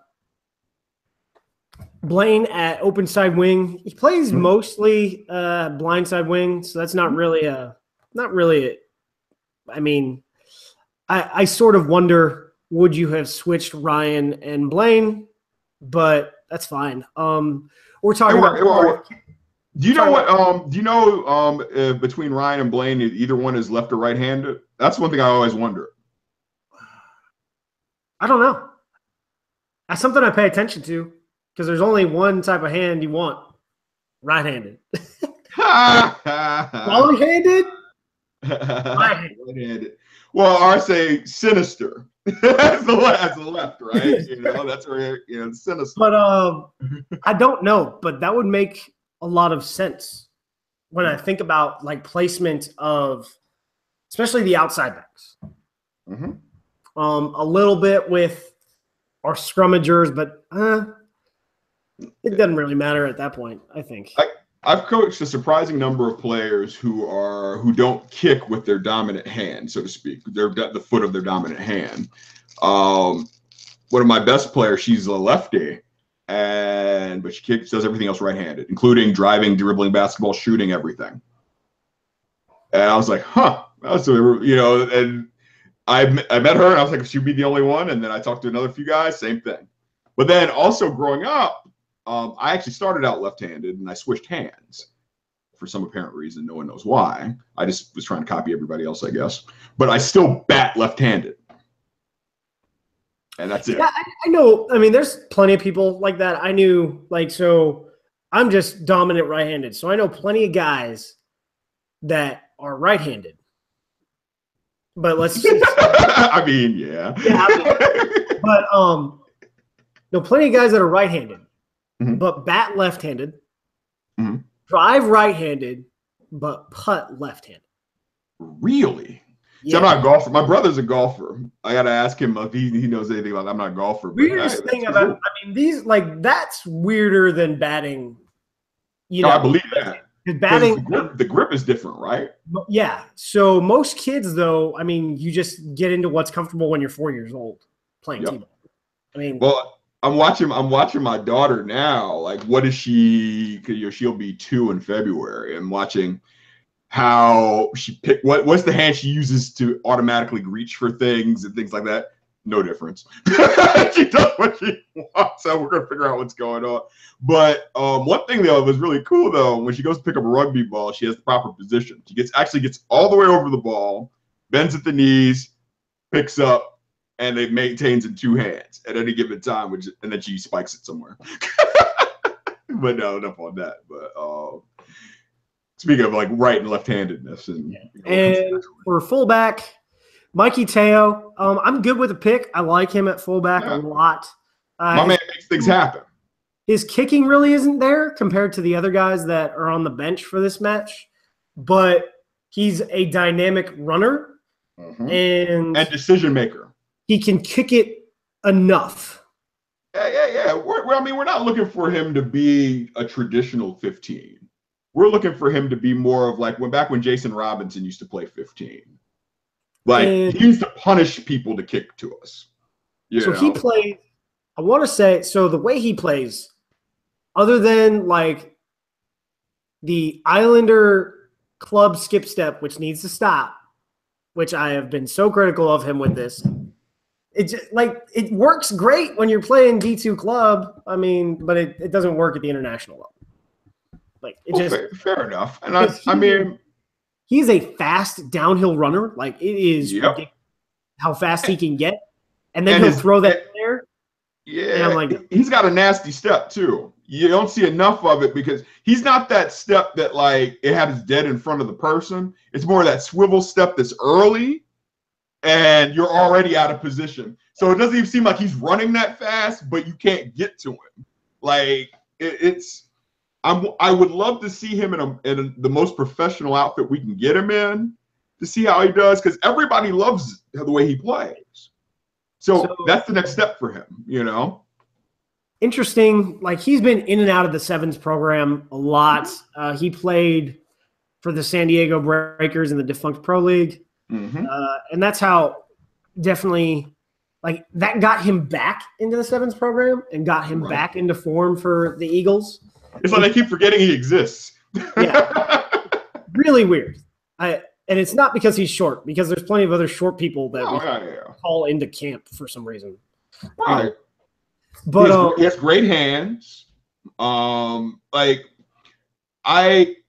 Blaine at open side wing. He plays mostly blind side wing, so that's not really I mean, I sort of wonder, would you have switched Ryan and Blaine? But that's fine. We're talking about. Do you know what? Do you know between Ryan and Blaine, either one is left or right-handed? That's one thing I always wonder. I don't know. That's something I pay attention to. Because there's only one type of hand you want, right-handed. Long-handed? Right-handed. Well, I say sinister. That's the left, right? That's where sinister. But I don't know, but that would make a lot of sense when I think about like placement of, especially the outside backs. Mm-hmm. A little bit with our scrummagers, but. It doesn't really matter at that point, I think. I've coached a surprising number of players who don't kick with their dominant hand, so to speak. They're at the foot of their dominant hand. One of my best players, she's a lefty, but she does everything else right-handed, including driving, dribbling basketball, shooting, everything. And I was like, huh. And I met her, and I was like, she'd be the only one. And then I talked to another few guys, same thing. But then also growing up, I actually started out left-handed, and I switched hands for some apparent reason. No one knows why. I just was trying to copy everybody else, I guess. But I still bat left-handed. And that's it. Yeah, I know. I mean, there's plenty of people like that. I knew, so I'm just dominant right-handed. So I know plenty of guys that are right-handed. But let's. I mean, yeah. Yeah, but no, plenty of guys that are right-handed, but bat left-handed, drive right-handed, but putt left-handed. Really? Yeah. See, I'm not a golfer. My brother's a golfer. I gotta ask him if he knows anything about it. I'm not a golfer. But Weirdest thing about, cool. I mean, these that's weirder than batting. You know, I believe that. Batting, the grip is different, right? Yeah. So most kids, though, I mean, you just get into what's comfortable when you're 4 years old playing t-ball. I mean, well, I'm watching my daughter now. Like, what is she? Because she'll be 2 in February. I'm watching how she pick what's the hand she uses to automatically reach for things and things like that. No difference. She does what she wants, so we're gonna figure out what's going on. But one thing though was really cool though, when she goes to pick up a rugby ball, she has the proper position. She gets all the way over the ball, bends at the knees, picks up, and it maintains in 2 hands at any given time, and then she spikes it somewhere. But no, enough on that. But speaking of like right and left-handedness, and for fullback, Mikey Teo, I'm good with the pick. I like him at fullback a lot. My man makes things happen. His kicking really isn't there compared to the other guys that are on the bench for this match, but he's a dynamic runner and decision maker. He can kick it enough. Yeah. We're not looking for him to be a traditional 15. We're looking for him to be more of like back when Jason Robinson used to play 15. Like, he used to punish people to kick to us. So he plays, I want to say, so the way he plays, other than like the Islander club skip step, which needs to stop, which I have been so critical of him with this. It works great when you're playing D2 club. I mean, but it doesn't work at the international level. Like fair enough. And I mean, he's a fast downhill runner. Like, it is ridiculous how fast he can get. And then he'll throw that in there. Yeah. And I'm like, he's got a nasty step too. You don't see enough of it because he's not that step that like it happens dead in front of the person. It's more of that swivel step that's early and you're already out of position. So it doesn't even seem like he's running that fast, but you can't get to him. Like, I would love to see him in the most professional outfit we can get him in to see how he does, because everybody loves the way he plays. So that's the next step for him, Interesting. Like, he's been in and out of the sevens program a lot. He played for the San Diego Breakers in the defunct Pro League. And that's how definitely like that got him back into the sevens program and got him back into form for the Eagles. It's like they keep forgetting he exists. Yeah. Really weird. And it's not because he's short, because there's plenty of other short people that call into camp for some reason. Right. But he has great hands.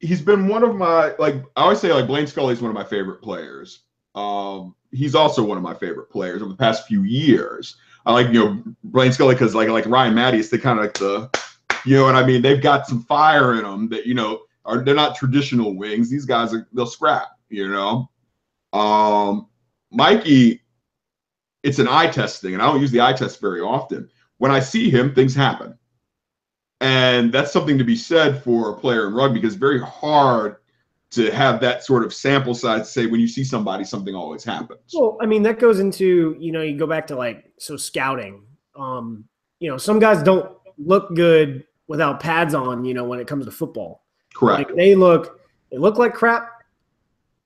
He's been one of my, like, I always say, like, Blaine Scully's one of my favorite players. He's also one of my favorite players over the past few years. I like, Blaine Scully because like Ryan Mattias, they kind of like you know what I mean? They've got some fire in them that, they're not traditional wings. These guys they'll scrap, Mikey, it's an eye test thing, and I don't use the eye test very often. When I see him, things happen. And that's something to be said for a player in rugby, because it's very hard to have that sort of sample size to say when you see somebody, something always happens. Well, I mean, that goes into, you go back to scouting. Some guys don't look good without pads on, when it comes to football. Correct. Like, they look like crap.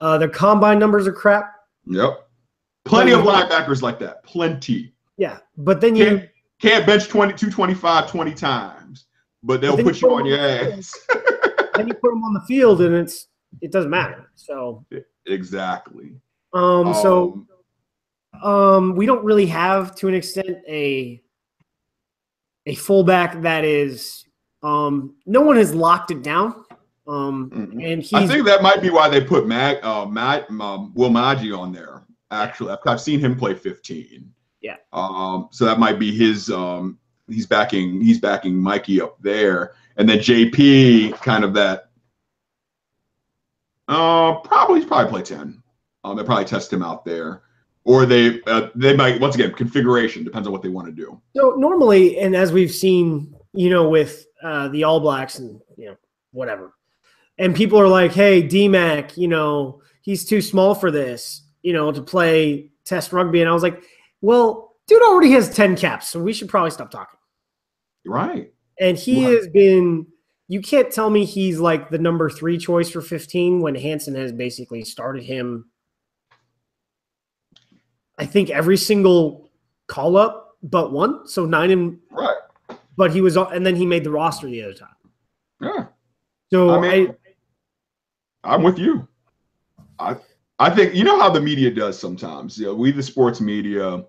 Their combine numbers are crap. Yep. Plenty of linebackers like that. Plenty. Yeah. But then you can't bench 225 20 times, but they'll put you on your ass. Then you put them on the field and it doesn't matter. So exactly. We don't really have, to an extent, a fullback that is no one has locked it down. And I think that might be why they put Will Maggi on there. Actually, I've seen him play 15. Yeah. So that might be his. He's backing Mikey up there, and then JP kind of that. He's probably play 10. They probably test him out there, or they might, once again, configuration depends on what they want to do. So normally, and as we've seen, with the All Blacks and whatever, and people are like, "Hey, D-Mac, he's too small for this, to play Test rugby," and I was like, "Well, dude already has 10 caps, so we should probably stop talking." Right. And he has been. You can't tell me he's like the number 3 choice for 15 when Hansen has basically started him. I think every single call up but one, so 9 and right. But he was, and then he made the roster the other time. Yeah. So I'm with you. I think how the media does sometimes. We the sports media.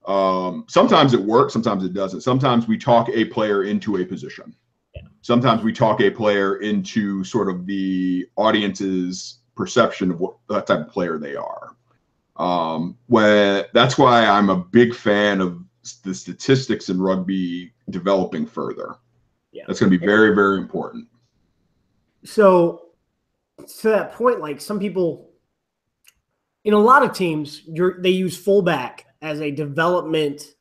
Sometimes it works, sometimes it doesn't. Sometimes we talk a player into a position. Yeah. Sometimes we talk a player into sort of the audience's perception of what type of player they are. That's why I'm a big fan of the statistics in rugby developing further. Yeah. That's going to be very, very important. So to that point, like some people in a lot of teams, they use fullback as a development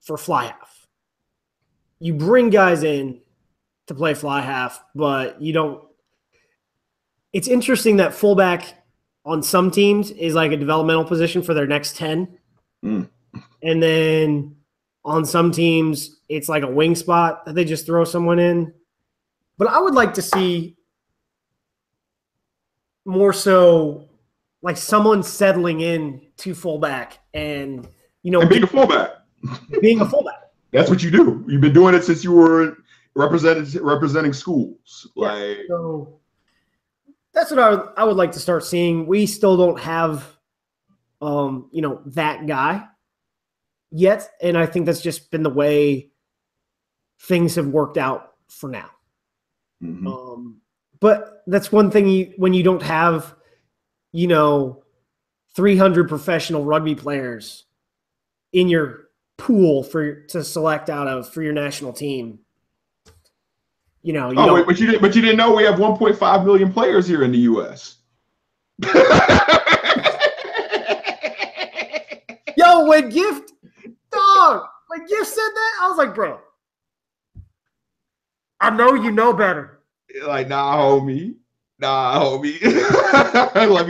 for fly half. You bring guys in to play fly half, but you don't. It's interesting that fullback on some teams is like a developmental position for their next 10. Mm. And then on some teams, it's like a wing spot that they just throw someone in. But I would like to see more so like someone settling in to fullback and, and being a fullback. Being a fullback. That's what you do. You've been doing it since you were representing schools. Yeah, so that's what I would like to start seeing. We still don't have, that guy yet. And I think that's just been the way things have worked out for now. Mm-hmm. But that's one thing when you don't have, 300 professional rugby players in your pool to select out of for your national team. But you didn't know we have 1.5 million players here in the U.S. Yo, when Gift said that, I was like, bro, I know you know better. Like, nah, homie. Let me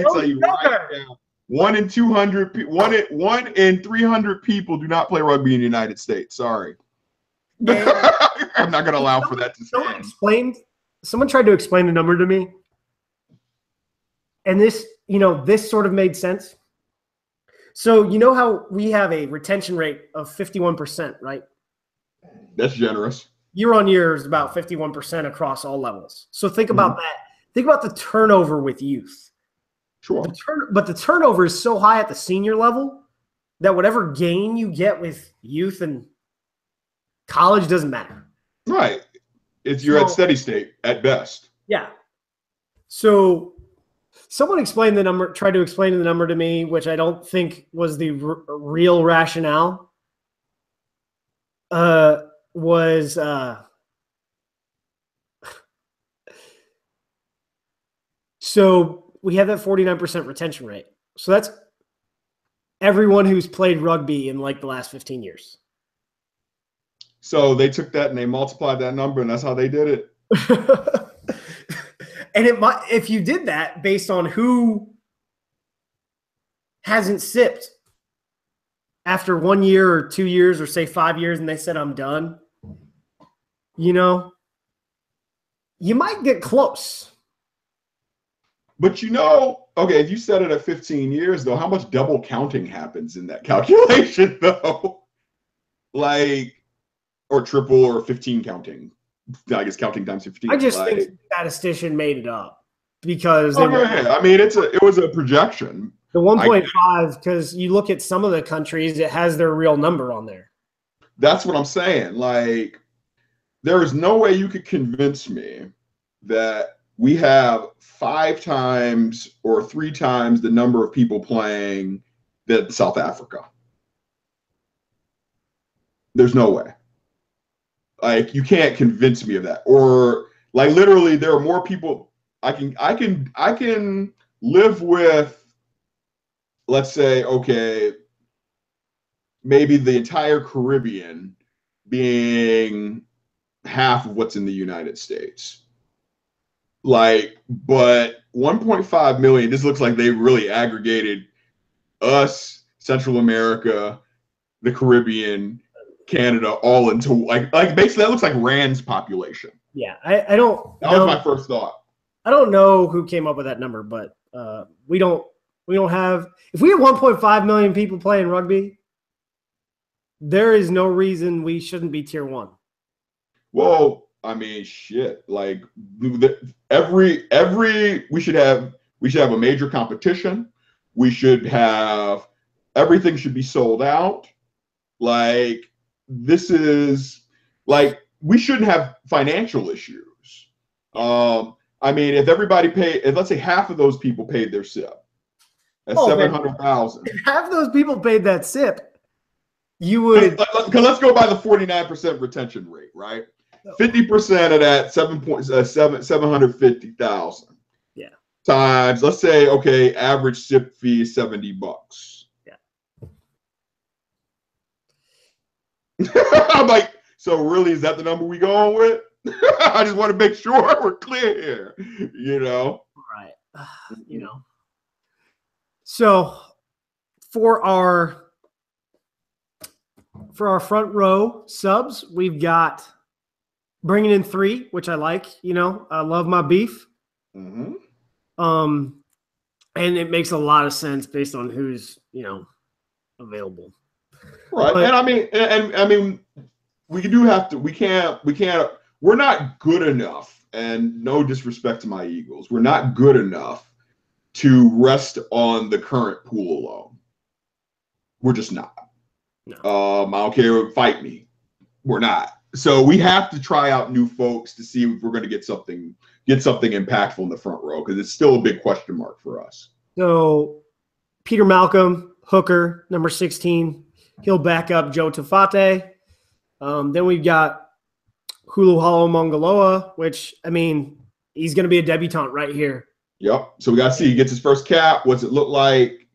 tell you right now. 1 in 200, 1 in 300 people do not play rugby in the United States. Sorry. I'm not going to allow for that to stand. Someone tried to explain the number to me. And this sort of made sense. So how we have a retention rate of 51%, right? That's generous. Year on year is about 51% across all levels. So think about that. Think about the turnover with youth. Sure. But the turnover is so high at the senior level that whatever gain you get with youth and college doesn't matter. Right. You're at steady state at best. Yeah. So someone tried to explain the number to me, which I don't think was the real rationale. So we have that 49% retention rate. So that's everyone who's played rugby in like the last 15 years. So they took that and they multiplied that number, and that's how they did it. And if you did that based on who hasn't sipped after 1 year or 2 years or say 5 years and they said, I'm done, you might get close. But okay, if you set it at 15 years, though, how much double counting happens in that calculation, though? Or triple or 15 counting. I guess counting times 15. I just think the statistician made it up because I mean, it was a projection. The 1.5, because you look at some of the countries, it has their real number on there. That's what I'm saying. Like, there is no way you could convince me that we have 5 times or 3 times the number of people playing than South Africa. There's no way. Like, you can't convince me of that. Or like literally there are more people I can live with let's say, okay, maybe the entire Caribbean being half of what's in the United States. Like, but 1.5 million, this looks like they really aggregated us, Central America, the Caribbean, Canada, all into like basically that looks like Rand's population. Yeah, I don't. That was my first thought. I don't know who came up with that number, but we don't have. If we have 1.5 million people playing rugby, there is no reason we shouldn't be tier 1. Well, I mean, shit. Like we should have a major competition. We should have everything should be sold out. Like this is like we shouldn't have financial issues. I mean, if everybody paid, if let's say half of those people paid their SIP, that's 700,000. If half of those people paid that SIP, you would. Because let's go by the 49% retention rate, right? 50% of that 750,000. Yeah. Times, let's say, okay, average SIP fee is $70. Yeah. I'm like, so really, is that the number we going with? I just want to make sure we're clear here, you know? Right. You know. So for our front row subs, we've got bringing in 3, which I like. You know, I love my beef. Mm-hmm. And it makes a lot of sense based on who's, you know, available. Right. But, and I mean, we do have to, we can't, we're not good enough, and no disrespect to my Eagles, we're not good enough to rest on the current pool alone. We're just not. No. I don't care, fight me. We're not. So we have to try out new folks to see if we're going to get something impactful in the front row, because it's still a big question mark for us. So Peter Malcolm, hooker, number 16, he'll back up Joe Tafate. Then we've got Hulu Halo Mongoloa, which, I mean, he's going to be a debutant right here. Yep. So we got to see. He gets his first cap. What's it look like?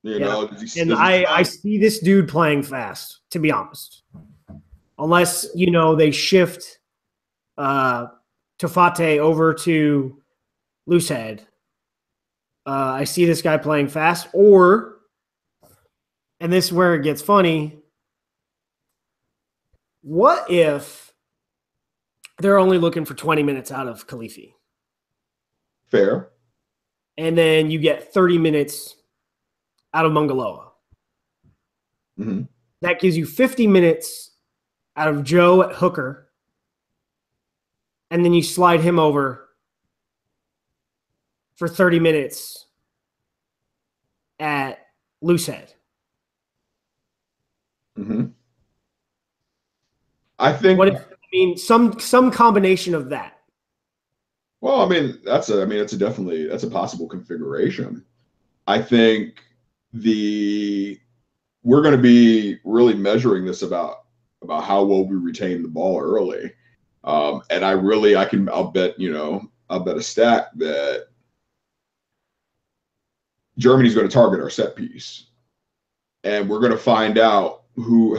You know, I see this dude playing fast, to be honest. Unless, you know, they shift Tafate over to Loosehead. I see this guy playing fast. Or, and this is where it gets funny, what if they're only looking for 20 minutes out of Khalifi? Fair. And then you get 30 minutes out of Mongoloa. Mm-hmm. That gives you 50 minutes out of Joe at hooker. And then you slide him over for 30 minutes at Loosehead. Mm-hmm. I think some combination of that. Well, I mean, that's a possible configuration. I think we're going to be really measuring this about how well we retain the ball early. And I'll bet a stack that Germany's going to target our set piece, and we're going to find out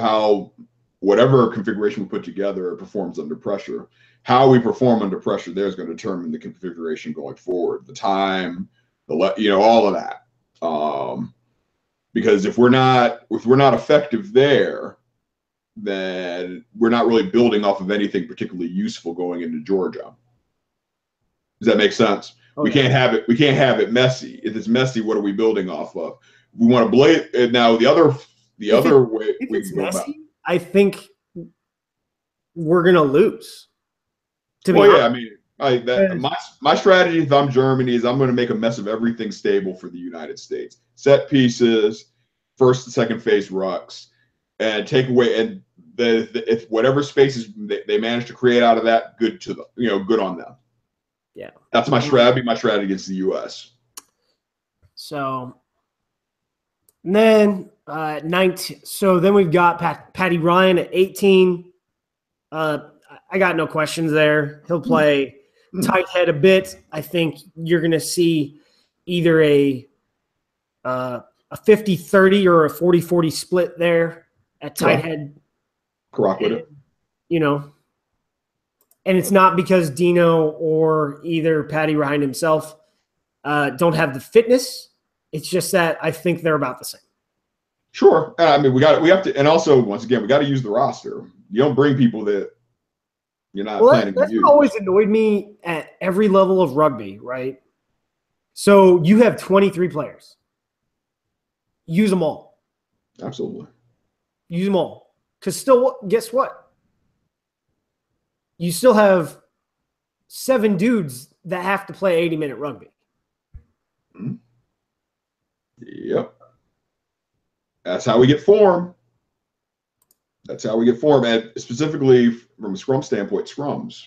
how whatever configuration we put together performs under pressure. How we perform under pressure there is going to determine the configuration going forward, the time, all of that. Because if we're not effective there, then we're not really building off of anything particularly useful going into Georgia. Does that make sense? Okay. We can't have it messy. If it's messy, what are we building off of? We want to blade it. Now the other way if it's messy, I think we're gonna lose. I mean, my strategy if I'm Germany is I'm going to make a mess of everything stable for the United States. Set pieces, first and second phase rucks, and take away if whatever spaces they manage to create out of that, good on them. Yeah, that's my strategy. My strategy against the U.S. So then 19. So then we've got Patty Ryan at 18. I got no questions there. He'll play tight head a bit. I think you're going to see either a a 50-30 or a 40-40 split there at tight head. Rock with it. You know, and it's not because Dino or either Patty Ryan himself don't have the fitness. It's just that I think they're about the same. Sure. I mean, we have to, and also, once again, we got to use the roster. You don't bring people that you're not planning to use. That's what always annoyed me at every level of rugby, right? So you have 23 players. Use them all. Absolutely. Use them all. Because still, guess what? You still have 7 dudes that have to play 80-minute rugby. Mm-hmm. Yep. That's how we get form. That's how we get form. And specifically from a scrum standpoint, scrums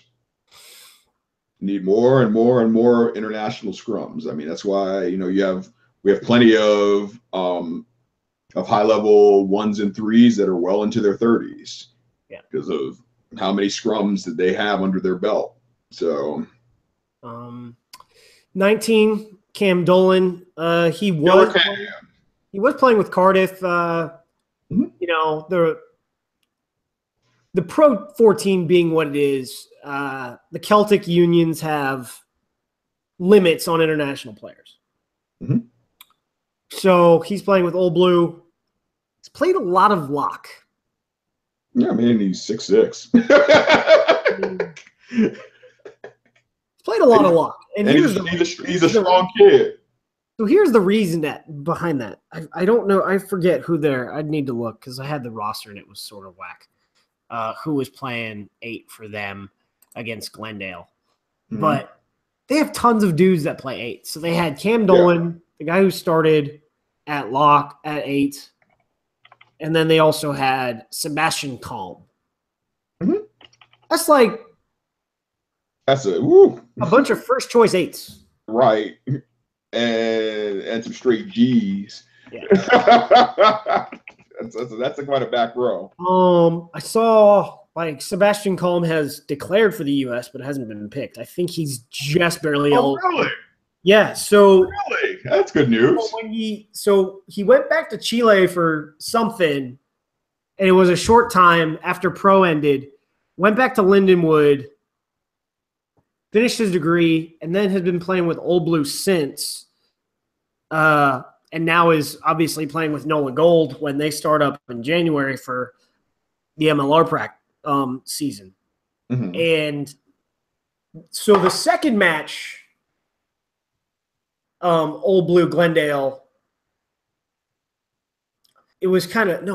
need more and more and more international scrums. I mean, that's why, you know, we have plenty of high level 1s and 3s that are well into their 30s. Yeah. Because of how many scrums that they have under their belt. So 19, Cam Dolan. He was playing with Cardiff. You know, the Pro 14 being what it is, the Celtic unions have limits on international players. Mm-hmm. So he's playing with Old Blue. He's played a lot of lock. Yeah, I mean, he's 6'6". He's played a lot of lock. And he's a strong kid. So here's the reason behind that. I don't know. I forget who I'd need to look because I had the roster and it was sort of whack. Who was playing 8 for them against Glendale. Mm-hmm. But they have tons of dudes that play 8. So they had Cam Dolan, the guy who started at lock at 8. And then they also had Sebastian Kalm. Mm-hmm. That's like a bunch of first choice 8s. Right. And some straight G's. Yeah. that's quite a back row. I saw like Sebastian Kalm has declared for the US, but hasn't been picked. I think he's just barely eligible. Really? Yeah. So really, that's good news. He went back to Chile for something, and it was a short time after pro ended. Went back to Lindenwood, finished his degree, and then has been playing with Old Blue since. And now is obviously playing with Nola Gold when they start up in January for the MLR season. Mm-hmm. And so the second match, Old Blue Glendale, it was kind of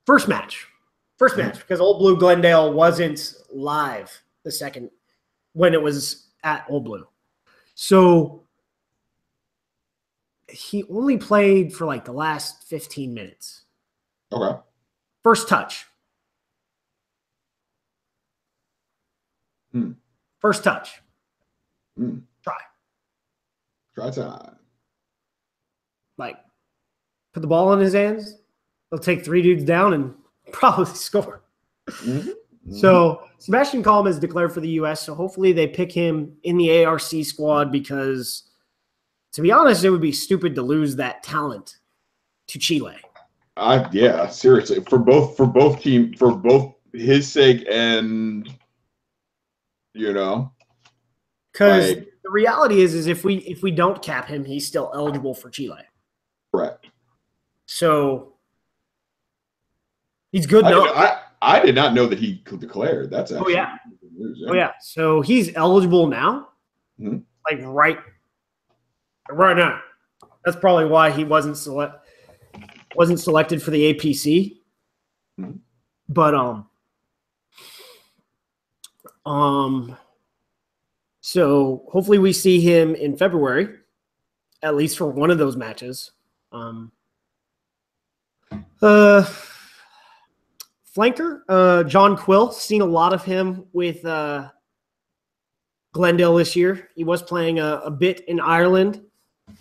First match, because Old Blue Glendale wasn't live the second when it was at Old Blue. So he only played for like the last 15 minutes. Okay. First touch. First touch. Try time. Like, put the ball in his hands. They'll take 3 dudes down and probably score. Mm-hmm. Mm-hmm. So Sebastian Kalm is declared for the U.S., so hopefully they pick him in the ARC squad because, to be honest, it would be stupid to lose that talent to Chile. Yeah, seriously, for both his sake and, you know, because the reality is if we don't cap him, he's still eligible for Chile. Correct. So he's good enough. I did not know that he declared. That's actually news, Oh yeah. So he's eligible now. Mm-hmm. Like right now. That's probably why he wasn't selected for the APC. Mm-hmm. But so hopefully we see him in February, at least for one of those matches. Flanker, John Quill, seen a lot of him with Glendale this year. He was playing a bit in Ireland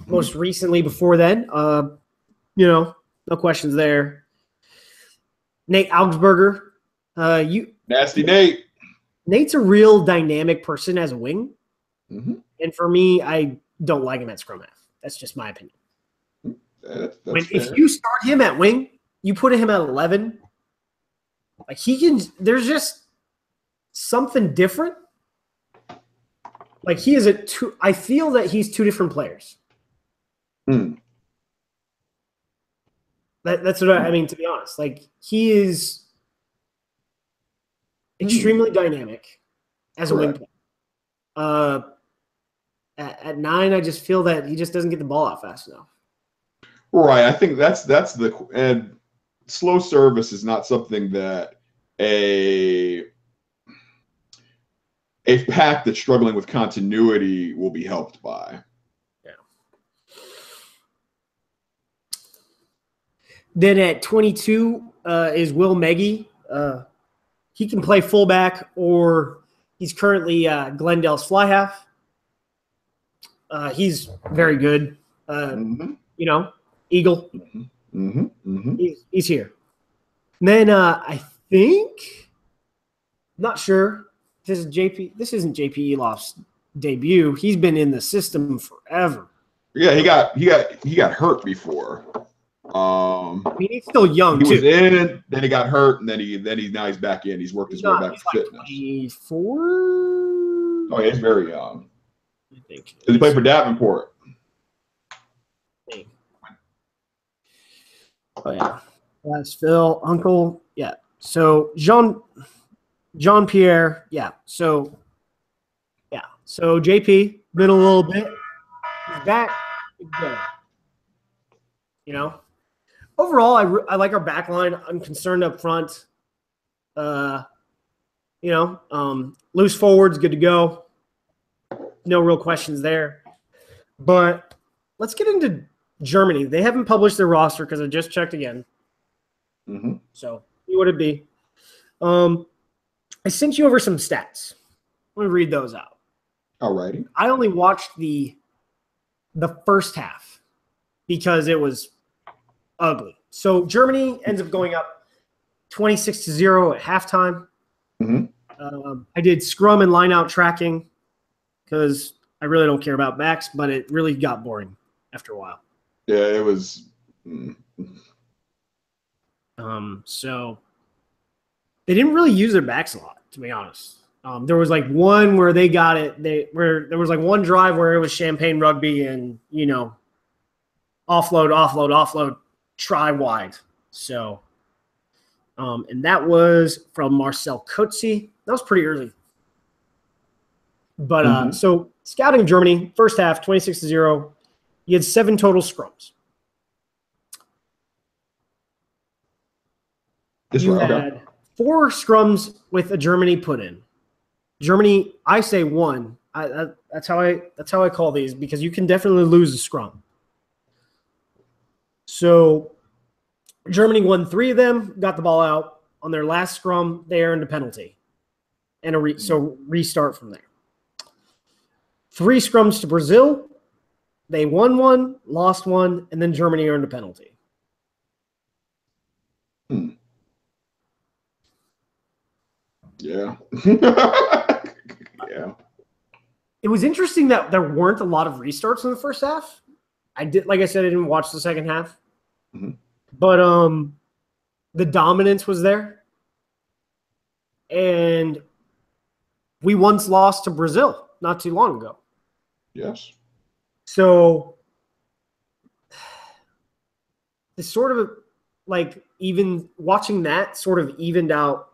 most recently before then. You know, no questions there. Nate Augsburger. Nasty Nate. Nate's a real dynamic person as a wing. Mm-hmm. And for me, I don't like him at scrum half. That's just my opinion. If you start him at wing, you put him at 11. Like he can. There's just something different. Like he is I feel that he's two different players. That's what I mean. To be honest, like he is extremely dynamic as a wing player. At 9, I just feel that he just doesn't get the ball out fast enough. Right. I think that's and slow service is not something that a pack that's struggling with continuity will be helped by. Yeah. Then at 22 is Will Meggie. He can play fullback, or he's currently Glendale's fly half. He's very good. You know, Eagle. He's here. And then I think, not sure. This isn't JP Elof's debut. He's been in the system forever. Yeah, he got hurt before. I mean, he's still young too. He was in, then he got hurt, and now he's back in. He's worked his way back to fitness. 24. Oh, yeah, he's very young. I think. Does he play for Davenport? Oh yeah, that's Phil, Uncle. Yeah. So Jean Pierre. Yeah. So JP been a little bit. He's back. Good. You know, overall, I like our back line. I'm concerned up front. Loose forwards, good to go. No real questions there. But let's get into Germany. They haven't published their roster because I just checked again. So see what it'd be. I sent you over some stats. Let me read those out. All righty. I only watched the first half because it was ugly. So Germany ends up going up 26-0 at halftime. I did scrum and line out tracking because I really don't care about backs, but it really got boring after a while. Yeah, it was. So they didn't really use their backs a lot, to be honest. There was like one where they got it. There was like one drive where it was champagne rugby and, offload, try wide. So, and that was from Marcel Kotze. That was pretty early. But so scouting Germany, first half, 26-0. You had 7 total scrums. You had 4 scrums with a Germany put in. Germany, I say 1. That's how I call these because you can definitely lose a scrum. So Germany won 3 of them, got the ball out. On their last scrum, they earned a penalty. And so restart from there. 3 scrums to Brazil. They won 1, lost 1, and then Germany earned a penalty. Yeah. Yeah. It was interesting that there weren't a lot of restarts in the first half. Like I said, I didn't watch the second half. But the dominance was there. And we once lost to Brazil not too long ago. Yes. So it's sort of like even watching that sort of evened out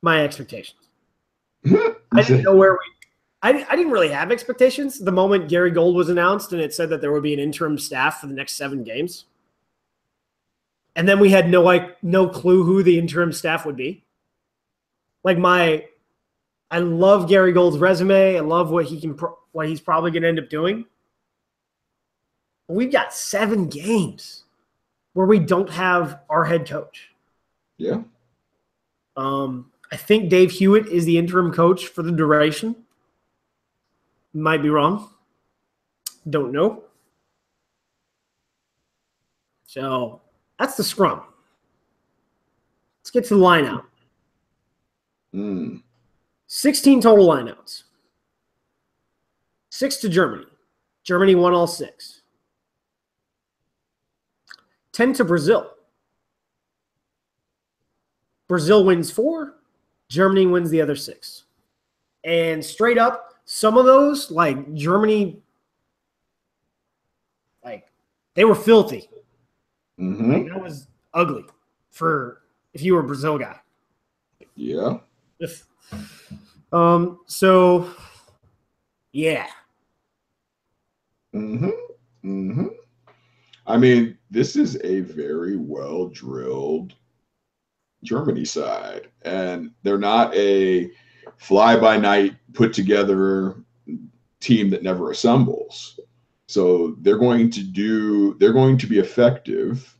my expectations. I didn't know where I didn't really have expectations the moment Gary Gold was announced and it said that there would be an interim staff for the next 7 games. And then we had no clue who the interim staff would be. I love Gary Gold's resume. I love what he's probably going to end up doing. But we've got 7 games where we don't have our head coach. Yeah. I think Dave Hewett is the interim coach for the duration. Might be wrong. Don't know. So that's the scrum. Let's get to the line out. 16 total lineouts. 6 to Germany. Germany won all 6. 10 to Brazil. Brazil wins 4. Germany wins the other 6. And straight up, some of those, like Germany, like they were filthy. Mm-hmm. Like, that was ugly for if you were a Brazil guy. Yeah. So yeah. Mm-hmm. Mm-hmm. I mean, this is a very well drilled Germany side, and they're not a fly by night put together team that never assembles. So they're going to be effective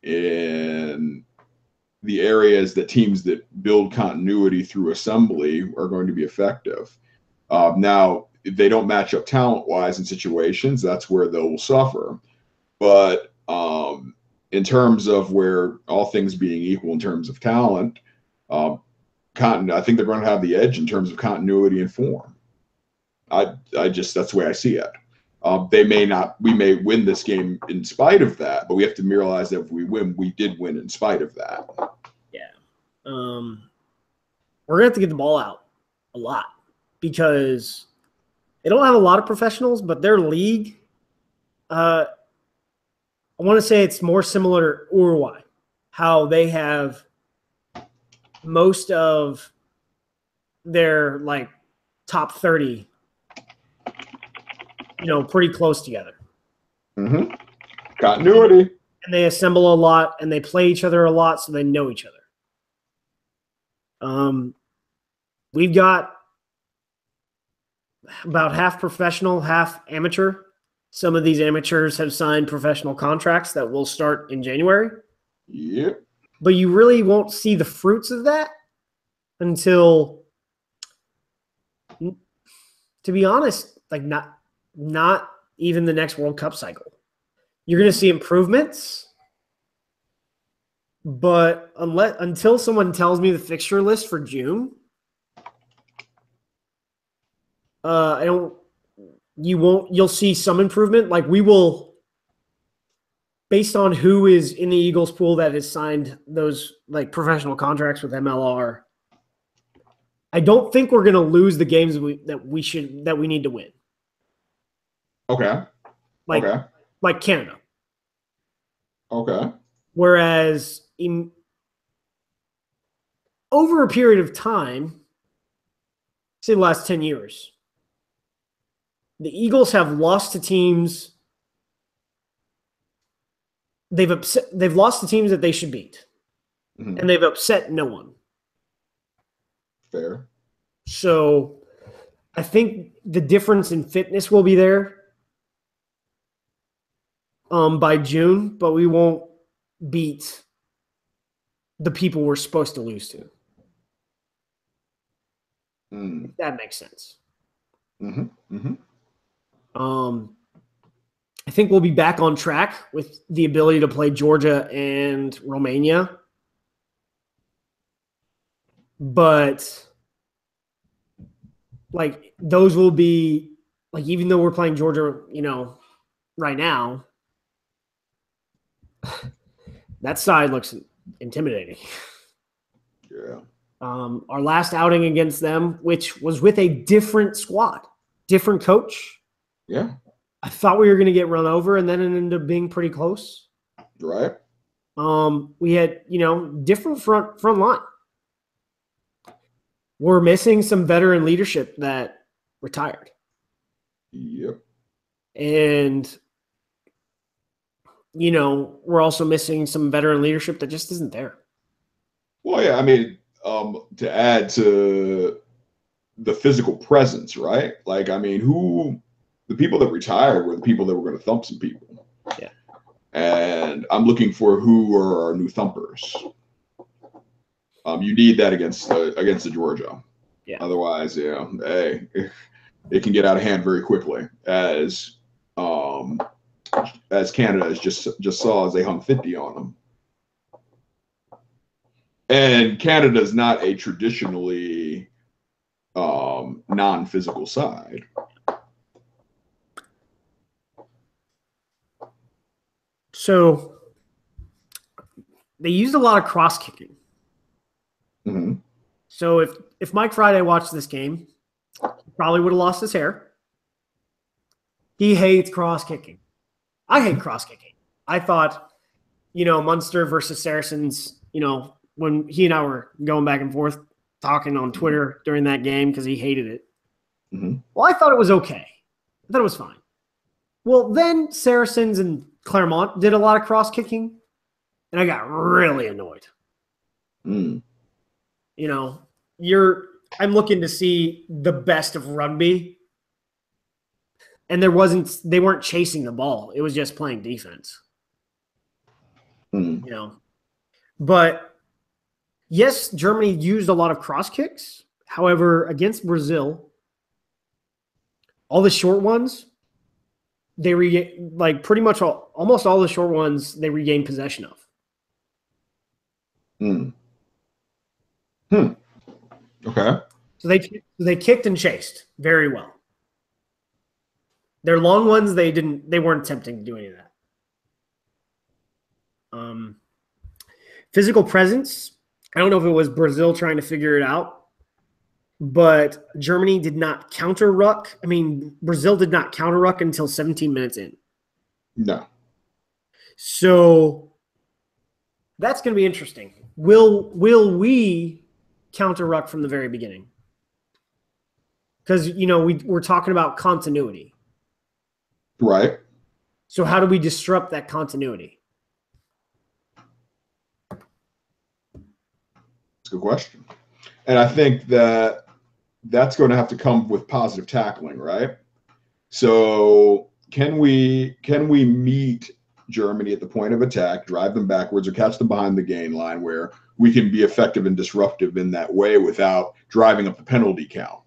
in the areas that teams that build continuity through assembly are going to be effective. Now, if they don't match up talent wise in situations, that's where they'll suffer. But in terms of where all things being equal in terms of talent, I think they're going to have the edge in terms of continuity and form. That's the way I see it. We may win this game in spite of that, but we have to realize that if we win, we did win in spite of that. Yeah. We're going to have to get the ball out a lot because they don't have a lot of professionals, but their league, I want to say it's more similar to Uruguay, how they have most of their like top 30, pretty close together. Mm-hmm. Continuity. And they assemble a lot and they play each other a lot, so they know each other. We've got about half professional, half amateur. Some of these amateurs have signed professional contracts that will start in January. Yep. But you really won't see the fruits of that until, to be honest, like not even the next World Cup cycle. You're going to see improvements, but until someone tells me the fixture list for June, you'll see some improvement. Like we will, based on who is in the Eagles pool that has signed those like professional contracts with MLR. I don't think we're going to lose the games that we need to win. Okay. Like Canada. Okay. Whereas over a period of time, say the last 10 years, the Eagles have lost to teams. They've lost to teams that they should beat. Mm-hmm. And they've upset no one. Fair. So I think the difference in fitness will be there by June, but we won't beat the people we're supposed to lose to. If that makes sense. Mm-hmm. Mm-hmm. I think we'll be back on track with the ability to play Georgia and Romania. But like those will be like, even though we're playing Georgia, right now, that side looks intimidating. Yeah. Our last outing against them, which was with a different squad, different coach. Yeah. I thought we were going to get run over, and then it ended up being pretty close. Right. We had, different front line. We're missing some veteran leadership that retired. Yep. And, we're also missing some veteran leadership that just isn't there. Well, yeah, I mean, to add to the physical presence, right? Like, I mean, the people that retired were the people that were going to thump some people. Yeah. And I'm looking for who are our new thumpers. You need that against the Georgia. Yeah. Otherwise, hey, it can get out of hand very quickly, as Canada just saw as they hung 50 on them. And Canada is not a traditionally non-physical side. So they used a lot of cross kicking. Mm-hmm. So if Mike Friday watched this game, he probably would have lost his hair. He hates cross kicking. I hate cross kicking. I thought, Munster versus Saracens, when he and I were going back and forth talking on Twitter during that game because he hated it. Mm-hmm. Well, I thought it was okay. I thought it was fine. Well, then Saracens and Claremont did a lot of cross kicking, and I got really annoyed. Mm. I'm looking to see the best of rugby, and they weren't chasing the ball. It was just playing defense. Mm. But yes, Germany used a lot of cross kicks. However, against Brazil, all the short ones, pretty much almost all the short ones they regained possession of. Mm. Okay. So they kicked and chased very well. Their long ones, they weren't attempting to do any of that. Physical presence, I don't know if it was Brazil trying to figure it out, but Germany did not counter ruck. I mean, Brazil did not counter ruck until 17 minutes in. No. So that's going to be interesting. Will we counter ruck from the very beginning? Because, we're talking about continuity. Right. So how do we disrupt that continuity? It's a good question. And I think that's going to have to come with positive tackling, right? So can we meet Germany at the point of attack, drive them backwards, or catch them behind the gain line where we can be effective and disruptive in that way without driving up the penalty count?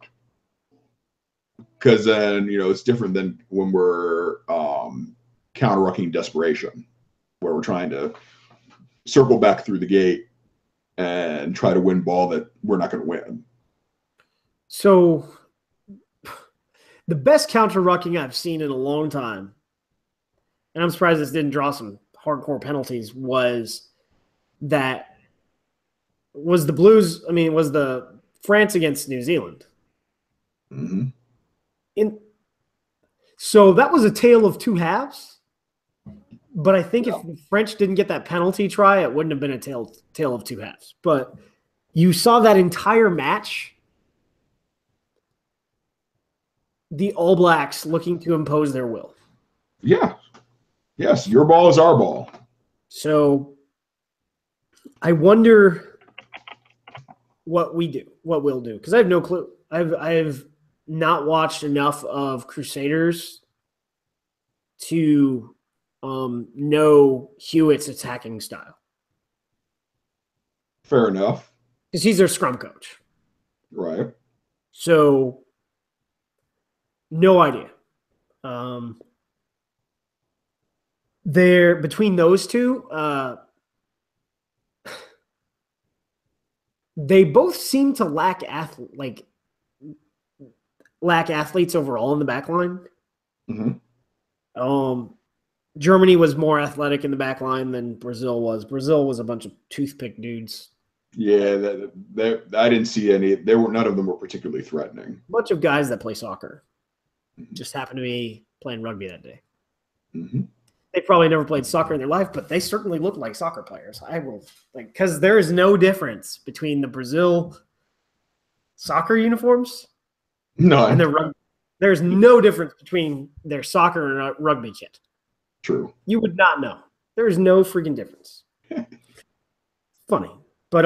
Because then, it's different than when we're counter-rucking desperation, where we're trying to circle back through the gate and try to win ball that we're not going to win. So the best counter-rucking I've seen in a long time, and I'm surprised this didn't draw some hardcore penalties, was the France against New Zealand. Mm-hmm. So that was a tale of two halves. But I think if the French didn't get that penalty try, it wouldn't have been a tale of two halves. But you saw that entire match, the All Blacks looking to impose their will. Yeah. Yes, your ball is our ball. So I wonder what we'll do, because I have no clue. I've not watched enough of Crusaders to know Hewett's attacking style. Fair enough. Because he's their scrum coach. Right. So, no idea. Between those two, they both seem to lack athletes overall in the back line. Mm-hmm. Germany was more athletic in the back line than Brazil was. Brazil was a bunch of toothpick dudes. Yeah, I didn't see any. None of them were particularly threatening. A bunch of guys that play soccer. Mm-hmm. Just happened to be playing rugby that day. Mm-hmm. They probably never played soccer in their life, but they certainly look like soccer players. Because there is no difference between the Brazil soccer uniforms and their rugby. There's no difference between their soccer and rugby kit. True. You would not know. There's no freaking difference. Funny. But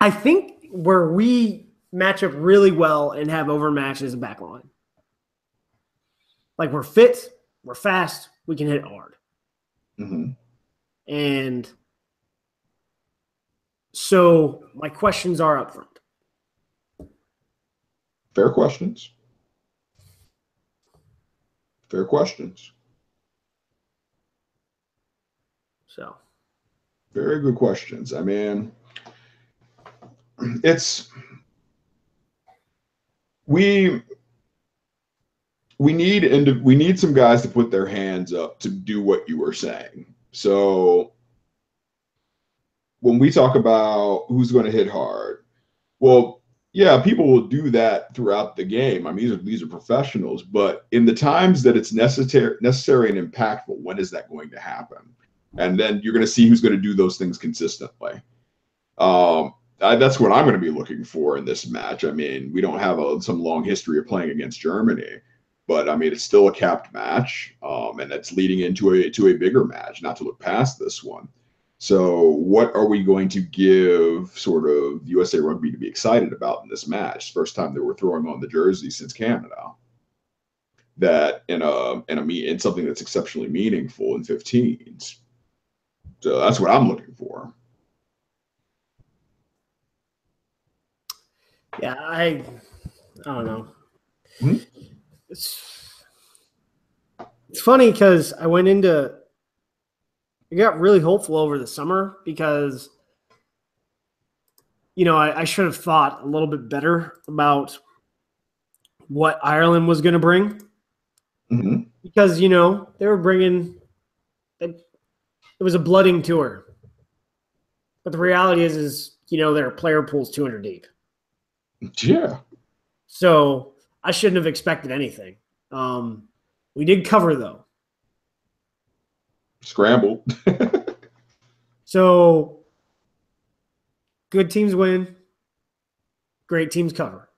I think where we match up really well and have overmatch is a back line. Like, we're fit, we're fast, we can hit hard. Mm-hmm. And so my questions are up front. Fair questions. Fair questions. So. Very good questions. I mean, we we need some guys to put their hands up to do what you were saying. So when we talk about who's going to hit hard, well, yeah, people will do that throughout the game. I mean, these are professionals, but in the times that it's necessary and impactful, when is that going to happen? And then you're going to see who's going to do those things consistently. That's what I'm going to be looking for in this match. I mean, we don't have some long history of playing against Germany, but I mean, it's still a capped match, and it's leading into a bigger match. Not to look past this one. So, what are we going to give sort of USA Rugby to be excited about in this match? First time that we're throwing on the jersey since Canada. That in something that's exceptionally meaningful in 15s. So that's what I'm looking for. Yeah, I don't know. Mm-hmm. It's funny because I got really hopeful over the summer because, I should have thought a little bit better about what Ireland was going to bring. Mm-hmm. Because, they were bringing – it was a blooding tour. But the reality is their player pool's 200 deep. Yeah. So I shouldn't have expected anything. We did cover, though. Scrambled. So good teams win. Great teams cover.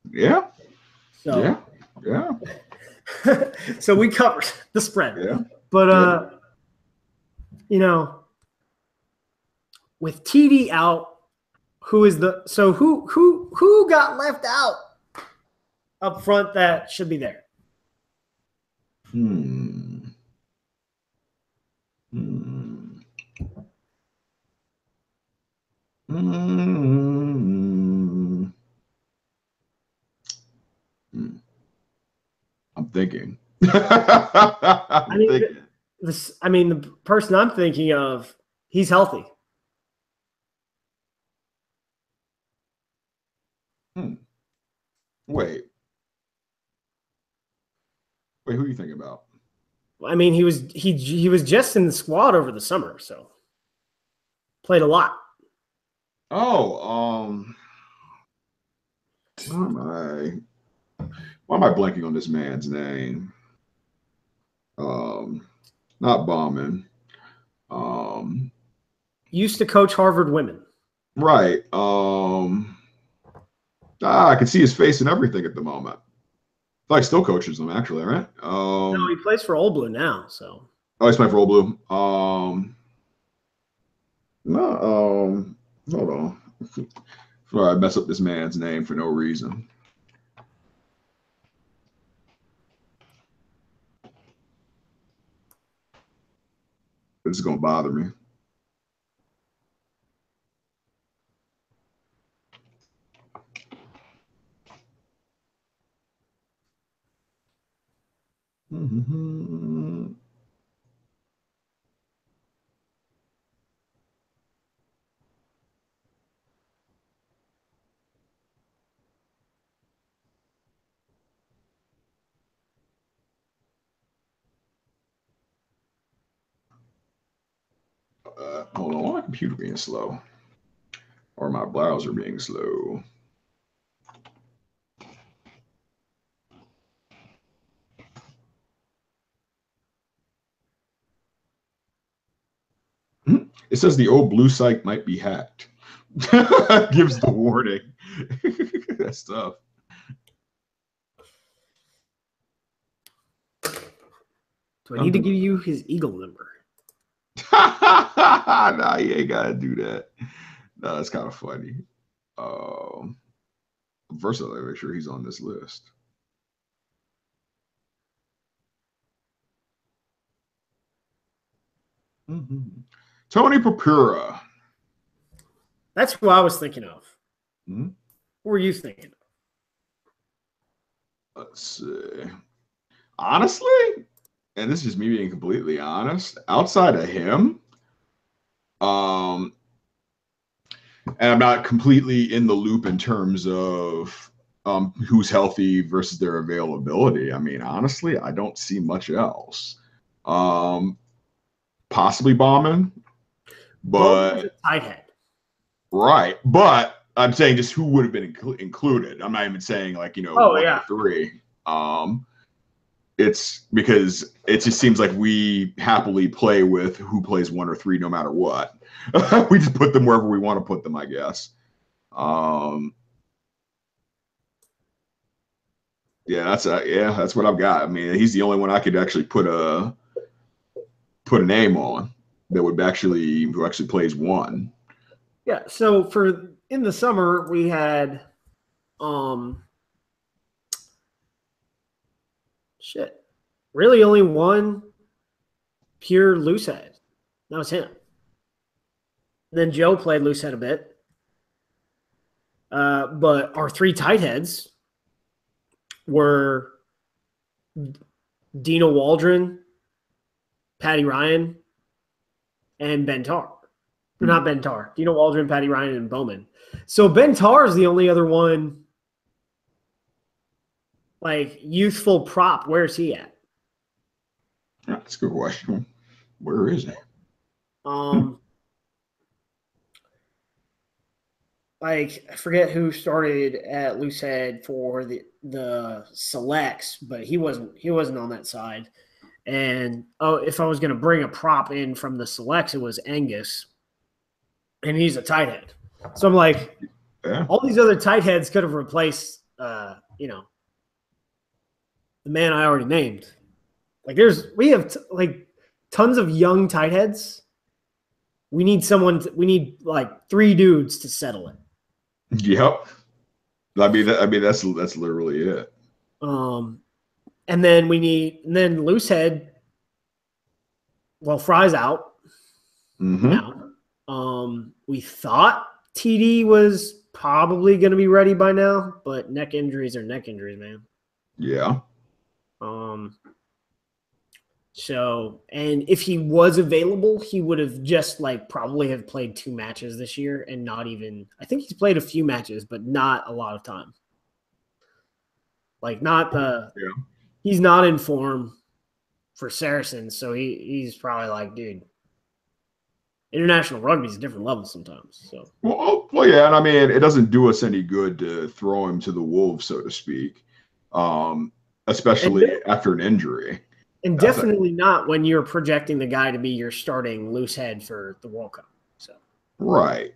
Yeah. So, yeah. So we covered the spread. Yeah. But, with TD out, who got left out up front that should be there? I'm thinking. The person I'm thinking of, he's healthy. Wait, who are you thinking about? I mean, he was just in the squad over the summer, so played a lot. Oh, why am I blanking on this man's name? Not Bauman. Used to coach Harvard women. Right. I can see his face and everything at the moment. He still coaches them, actually, right? No, he plays for Old Blue now. So. Oh, he's playing for Old Blue. Hold on. Before I mess up this man's name for no reason. This is gonna bother me. Hold on, my computer being slow, or my browser being slow. It says the Old Blue site might be hacked. Gives the warning. That's tough. Do I need to give you his Eagle number? Nah, you ain't gotta do that. No, that's kind of funny. First, I'll make sure he's on this list. Tony Papura. That's who I was thinking of. Mm-hmm. Who were you thinking of? Let's see. Honestly, and this is just me being completely honest, outside of him, and I'm not completely in the loop in terms of who's healthy versus their availability. I mean, honestly, I don't see much else. Possibly Bauman, Bowman's but a tight head. right. But I'm saying just who would have been included. I'm not even saying like, Oh, 1 yeah. or 3. It's because it just seems like we happily play with who plays 1 or 3 no matter what. We just put them wherever we want to put them, I guess. Yeah, that's what I've got. I mean, he's the only one I could actually put a name on that would actually who actually plays 1. Yeah. So in the summer we had really only one pure loosehead. That was him. Then Joe played loosehead a bit. But our 3 tight heads were Dina Waldron, Patty Ryan, and Ben Tarr. Not Ben Tarr. Dina Waldron, Patty Ryan, and Bowman. So Ben Tarr is the only other one, like, youthful prop. Where is he at? That's a good question. Where is he? Like, I forget who started at loosehead for the selects, but he wasn't on that side. And if I was going to bring a prop in from the selects, it was Angus, and he's a tight head. So I'm like, all these other tight heads could have replaced, the man I already named. Like, we have tons of young tight heads. We need like 3 dudes to settle it. Yep. I mean that's literally it. And then loosehead. Well, Fry's out now. We thought TD was probably going to be ready by now, but neck injuries are neck injuries, man. Yeah. So, and if he was available, he would have just probably have played 2 matches this year and not even, I think he's played a few matches, but not a lot of time. He's not in form for Saracens. So he's probably like, dude, international rugby is a different level sometimes. So, well, yeah. And I mean, it doesn't do us any good to throw him to the wolves, so to speak. Especially after an injury. And definitely not when you're projecting the guy to be your starting loosehead for the World Cup. So right.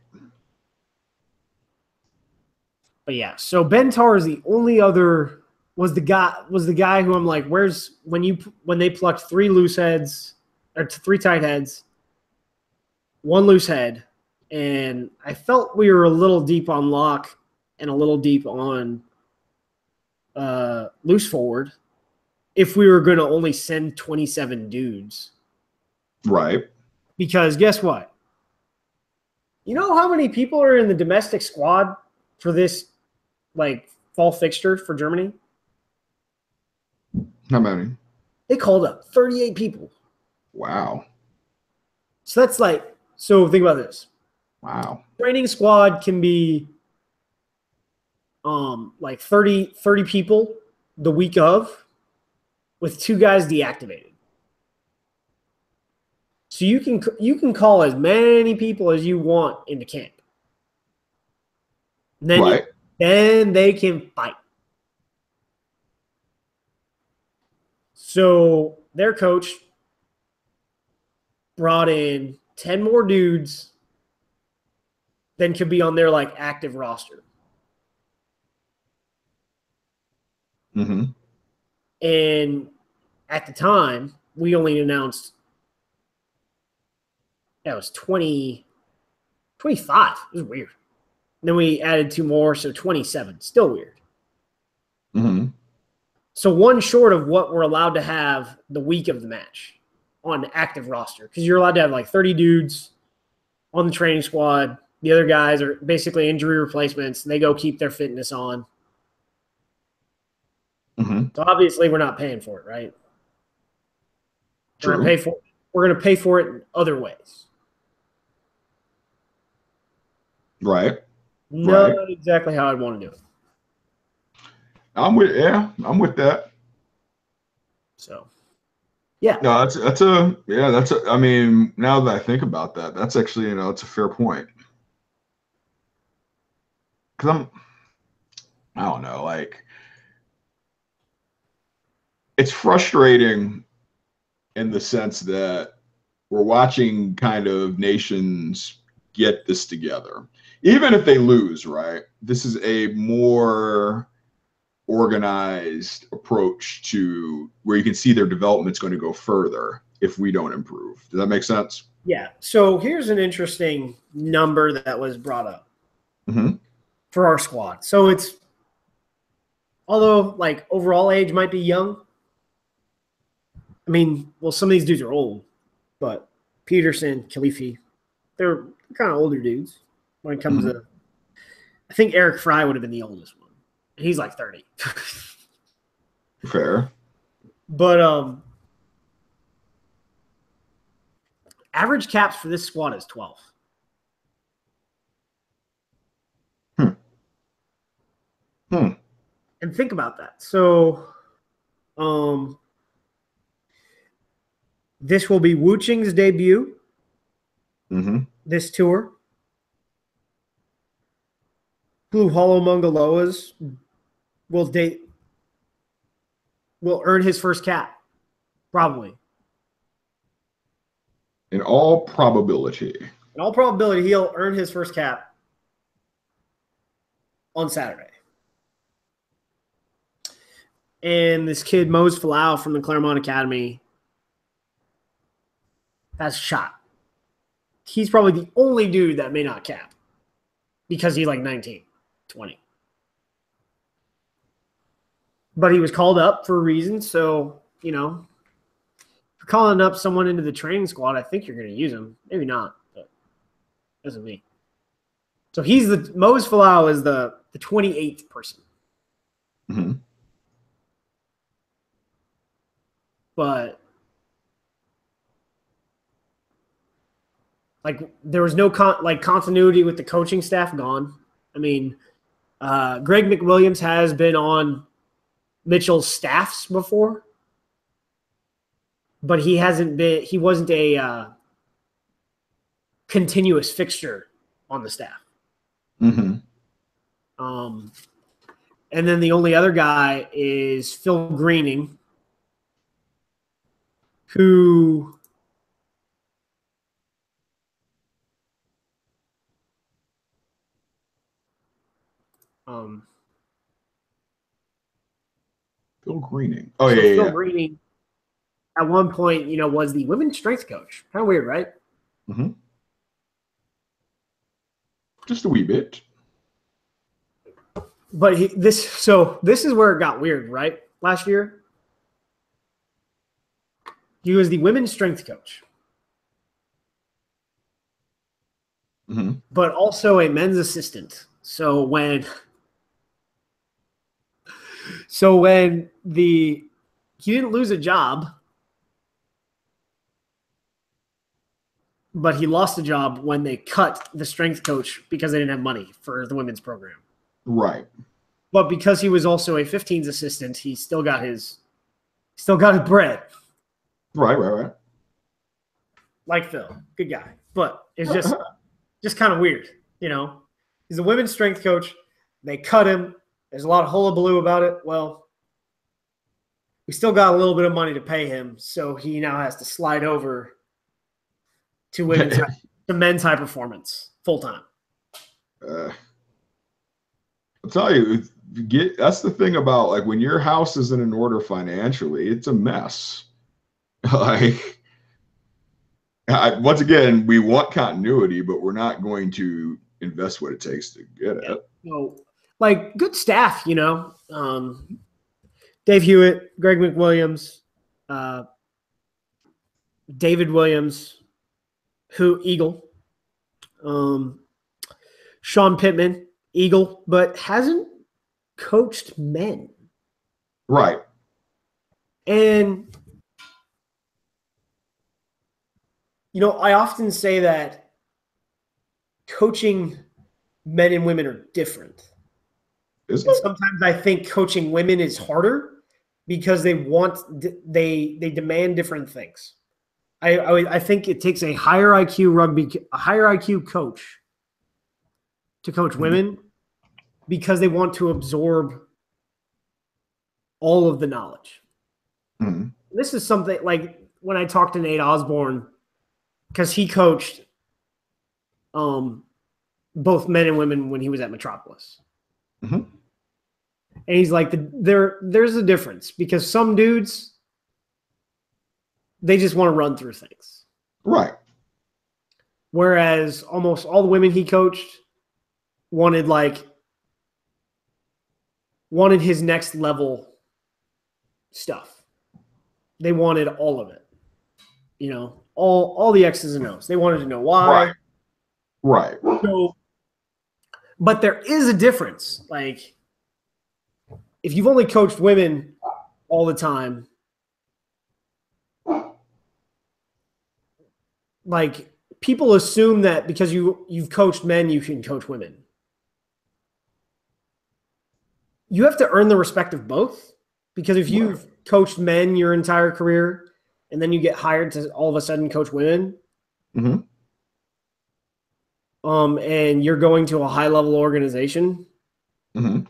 But yeah, so Ben Tarr is the only other was the guy who I'm like, where's when they plucked 3 looseheads or 3 tight heads, 1 loose head, and I felt we were a little deep on lock and a little deep on loose forward. If we were going to only send 27 dudes. Right. Because guess what? You know how many people are in the domestic squad for this fall fixture for Germany? How many? They called up 38 people. Wow. So that's so think about this. Wow. Training squad can be 30 people the week of, with 2 guys deactivated. So you can call as many people as you want into camp. And then they can fight. So their coach brought in 10 more dudes than could be on their active roster. Mm-hmm. And at the time, we only announced it was 25. It was weird. And then we added 2 more, so 27. Still weird. Mm-hmm. So 1 short of what we're allowed to have the week of the match on active roster, because you're allowed to have 30 dudes on the training squad. The other guys are basically injury replacements, and they go keep their fitness on. Mm-hmm. So obviously we're not paying for it, right? True. We're going to pay for it in other ways. Right. Not exactly how I'd want to do it. I'm with that. So, yeah. No, I mean, now that I think about that, that's actually, it's a fair point. Because I don't know, like, it's frustrating in the sense that we're watching kind of nations get this together. Even if they lose, right? This is a more organized approach to where you can see their development's going to go further if we don't improve. Does that make sense? Yeah. So here's an interesting number that was brought up Mm-hmm. for our squad. So it's, although like overall age might be young. I mean, well, some of these dudes are old, but Peterson, Khalifi, they're kind of older dudes when it comes Mm-hmm. to, I think Eric Fry would have been the oldest one. He's like 30. Fair. But average caps for this squad is 12. And think about that. So this will be Wu Ching's debut this tour. Blue Hollow Mongoloas will earn his first cap, probably. In all probability. In all probability, he'll earn his first cap on Saturday. And this kid, Mose Falau from the Claremont Academy, has a shot. He's probably the only dude that may not cap because he's like 19, 20. But he was called up for a reason. So, if you're calling up someone into the training squad, I think you're going to use him. Maybe not, but doesn't mean. So Mose Falau is the 28th person. Mm-hmm. But like there was no continuity with the coaching staff gone. I mean, Greg McWilliams has been on Mitchell's staffs before, but he wasn't a continuous fixture on the staff. Mm-hmm. And then the only other guy is Phil Greening, who Phil Greening. Oh, so yeah. Phil Greening at one point, was the women's strength coach. Kind of weird, right? Mm-hmm. Just a wee bit. But this is where it got weird, right? Last year, he was the women's strength coach, but also a men's assistant. So when he didn't lose a job, but he lost a job when they cut the strength coach because they didn't have money for the women's program. Right. But because he was also a 15s assistant, he still got his bread. Right. Like Phil, good guy. But it's just kind of weird, He's a women's strength coach. They cut him. There's a lot of hullabaloo about it. Well, we still got a little bit of money to pay him, so he now has to slide over to men's high performance full time. I'll tell you, that's the thing about like when your house isn't in order financially, it's a mess. Like, once again, we want continuity, but we're not going to invest what it takes to get it. So, like good staff, Dave Hewett, Greg McWilliams, David Williams, Eagle, Sean Pittman, Eagle, but hasn't coached men. Right. And, I often say that coaching men and women are different. Is And it? sometimes I think coaching women is harder because they demand different things. I think it takes a higher IQ coach to coach women because they want to absorb all of the knowledge. Mm-hmm. This is something like when I talked to Nate Osborne, because he coached both men and women when he was at Metropolis. Mm-hmm. And he's like, there's a difference because some dudes, they just want to run through things. Right. Whereas almost all the women he coached wanted his next level stuff. They wanted all of it. You know, all the X's and O's. They wanted to know why. Right. So, but there is a difference. Like, if you've only coached women all the time, like people assume that because you've coached men, you can coach women. You have to earn the respect of both, because if you've coached men your entire career and then you get hired to all of a sudden coach women, mm-hmm. And you're going to a high level organization, Mm-hmm.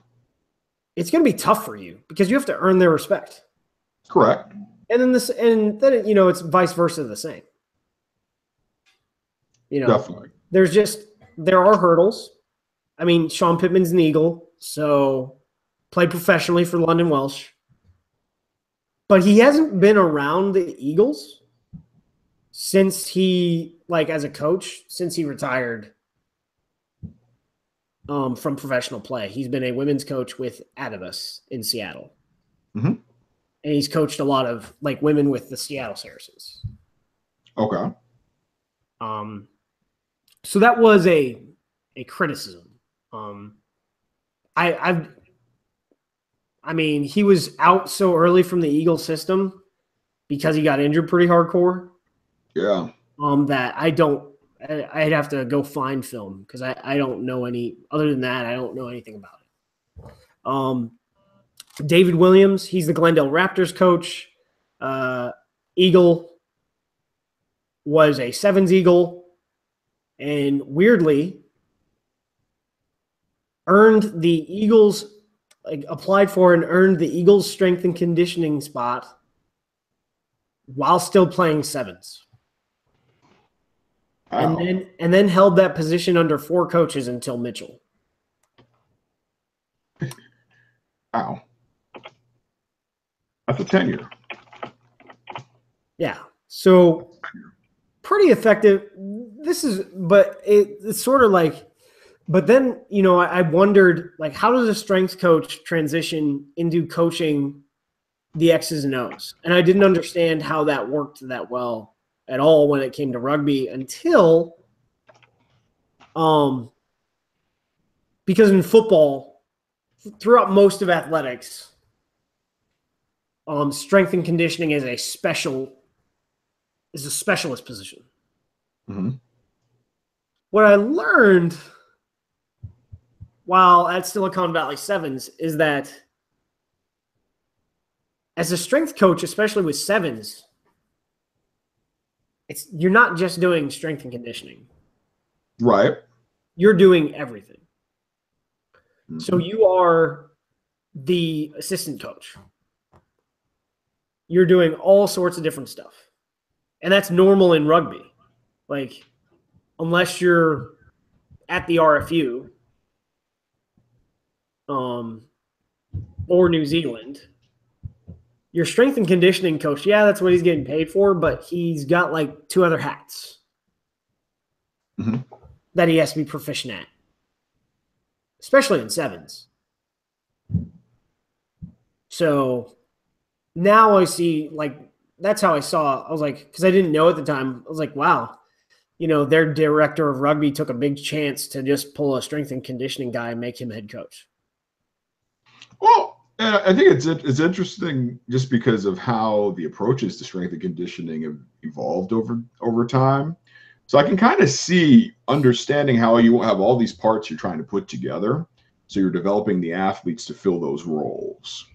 it's going to be tough for you because you have to earn their respect. Correct. And then it's vice versa the same. You know, Definitely. There are hurdles. I mean, Sean Pittman's an Eagle, so played professionally for London Welsh. But he hasn't been around the Eagles since as a coach, since he retired from professional play. He's been a women's coach with Adibus in Seattle. Mm-hmm. And he's coached a lot of women with the Seattle Saracens. Okay. So that was a criticism. I mean, he was out so early from the Eagle system because he got injured pretty hardcore. Yeah. That I'd have to go find film because I don't know any other than that. I don't know anything about it. David Williams, he's the Glendale Raptors coach. Eagle was a Sevens Eagle, and weirdly earned the Eagles, applied for and earned the Eagles strength and conditioning spot while still playing sevens. Wow. And then held that position under 4 coaches until Mitchell. Wow. That's a tenure. Yeah. So pretty effective. But it's sort of like, but then, I wondered, how does a strength coach transition into coaching the X's and O's? And I didn't understand how that worked that well at all when it came to rugby until, because in football, throughout most of athletics, strength and conditioning is a specialist position. Mm-hmm. What I learned while at Silicon Valley Sevens is that as a strength coach, especially with sevens, you're not just doing strength and conditioning. Right. You're doing everything. Mm-hmm. So you are the assistant coach. You're doing all sorts of different stuff. And that's normal in rugby. Unless you're at the RFU or New Zealand, your strength and conditioning coach, yeah, that's what he's getting paid for, but he's got 2 other hats mm-hmm. that he has to be proficient at, especially in sevens. So now I see, that's how I saw. I was because I didn't know at the time. I was wow, their director of rugby took a big chance to just pull a strength and conditioning guy and make him head coach. Well, I think it's interesting just because of how the approaches to strength and conditioning have evolved over time. So I can kind of see understanding how you have all these parts you're trying to put together. So you're developing the athletes to fill those roles.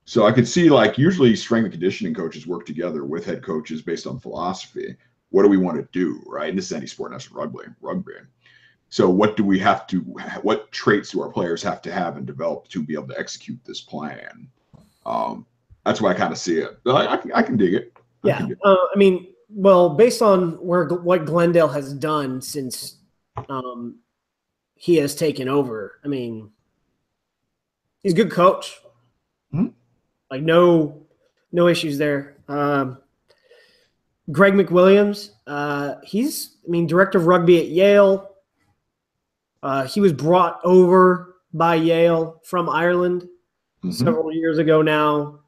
So I could see, like, usually strength and conditioning coaches work together with head coaches based on philosophy. What do we want to do, right? And this is any sport, not just rugby. So what do we have to, what traits do our players have to have and develop to be able to execute this plan? That's why I kind of see it. I can dig it. Yeah. I mean, well, based on what Glendale has done since he has taken over, I mean, he's a good coach. Mm-hmm. Like no issues there. Greg McWilliams, he's, I mean, director of rugby at Yale. He was brought over by Yale from Ireland several years ago now.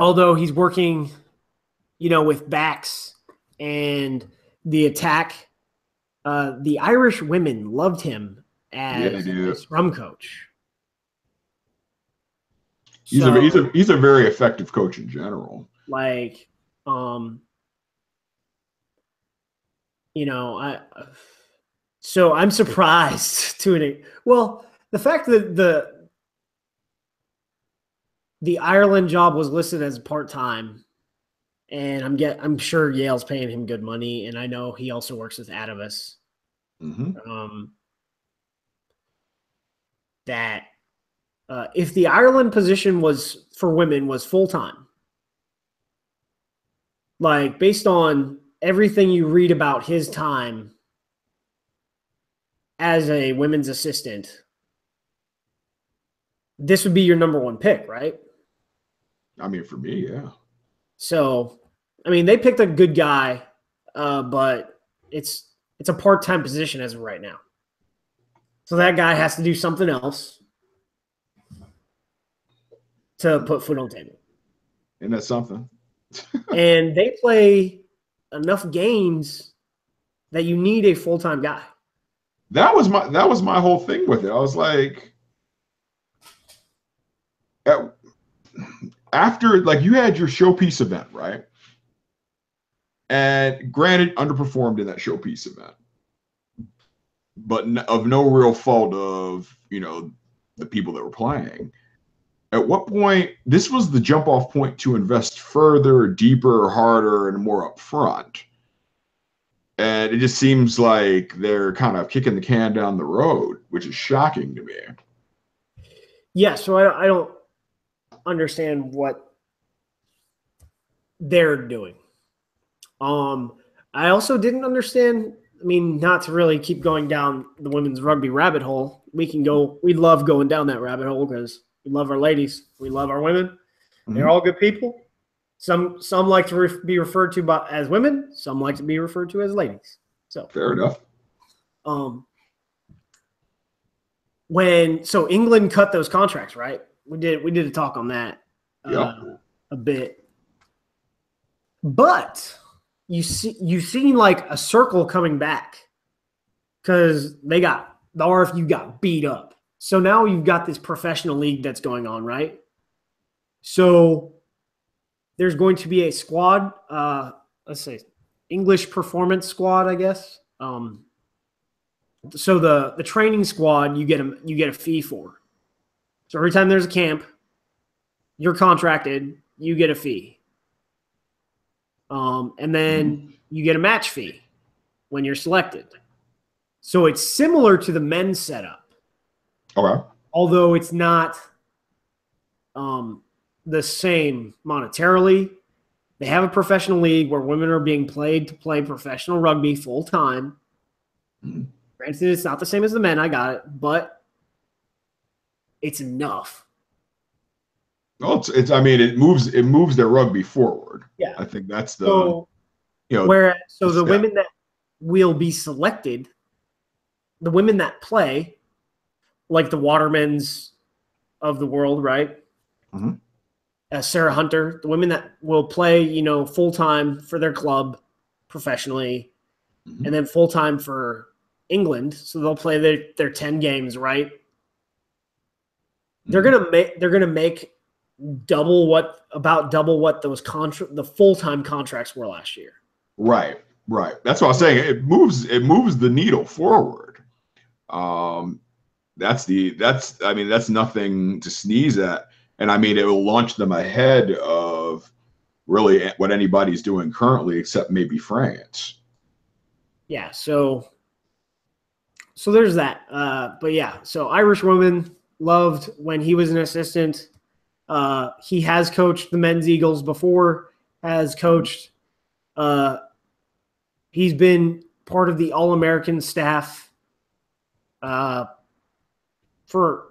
Although he's working, with backs and the attack, the Irish women loved him as a scrum coach. He's a very effective coach in general. Like, so I'm surprised well, the fact that the Ireland job was listed as part-time, and I'm sure Yale's paying him good money, and I know he also works with Atavis. That if the Ireland position for women was full-time, like based on everything you read about his time as a women's assistant, this would be your number one pick, right? I mean, for me, yeah. So, I mean, they picked a good guy, but it's a part-time position as of right now. So that guy has to do something else to put food on the table. Isn't that something? And they play enough games that you need a full-time guy. That was my whole thing with it. I was like, after, like, you had your showpiece event, right? And granted, underperformed in that showpiece event, but of no real fault of, the people that were playing. At what point, this was the jump off point to invest further, deeper, harder, and more upfront. And it just seems like they're kind of kicking the can down the road, which is shocking to me. Yeah, so I don't understand what they're doing. I also didn't understand, I mean, not to really keep going down the women's rugby rabbit hole. We love going down that rabbit hole because we love our ladies. We love our women. Mm-hmm. They're all good people. Some like to be referred to as women. Some like to be referred to as ladies. So fair enough. So England cut those contracts, right? We did a talk on that a bit, but you've seen like a circle coming back because the RFU got beat up. So now you've got this professional league that's going on, right? So there's going to be a squad, let's say English performance squad, I guess. So the training squad you get a fee for. So every time there's a camp, you're contracted, you get a fee. And then you get a match fee when you're selected. So it's similar to the men's setup. Okay. Although it's not the same monetarily. They have a professional league where women are being paid to play professional rugby full time. Granted, it's not the same as the men. I got it, but it's enough. Well, it moves their rugby forward. Yeah, I think that's the the women that will be selected, the women that play, like the Watermans of the world, right? Mm-hmm. Sarah Hunter, the women that will play, full time for their club professionally, and then full time for England. So they'll play their 10 games, right? They're gonna make double what those the full time contracts were last year. Right. Right. That's what I was saying. It moves the needle forward. That's nothing to sneeze at. And I mean, it will launch them ahead of really what anybody's doing currently, except maybe France. Yeah. So there's that. But yeah, so Irish woman loved when he was an assistant. He has coached the men's Eagles before, has coached. He's been part of the All-American staff for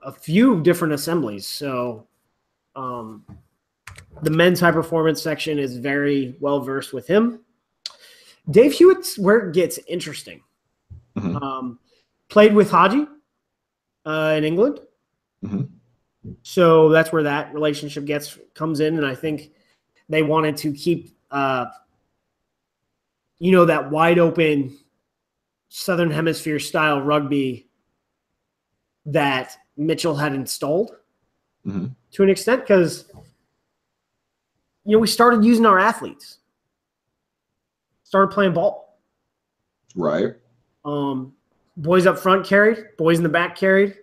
a few different assemblies. So the men's high performance section is very well versed with him. Dave Hewett's where it gets interesting. Mm-hmm. Played with Haji in England. Mm-hmm. So that's where that relationship comes in. And I think they wanted to keep, that wide open Southern Hemisphere style rugby that Mitchell had installed to an extent, because, we started using our athletes, started playing ball. Right. Boys up front carried, boys in the back carried,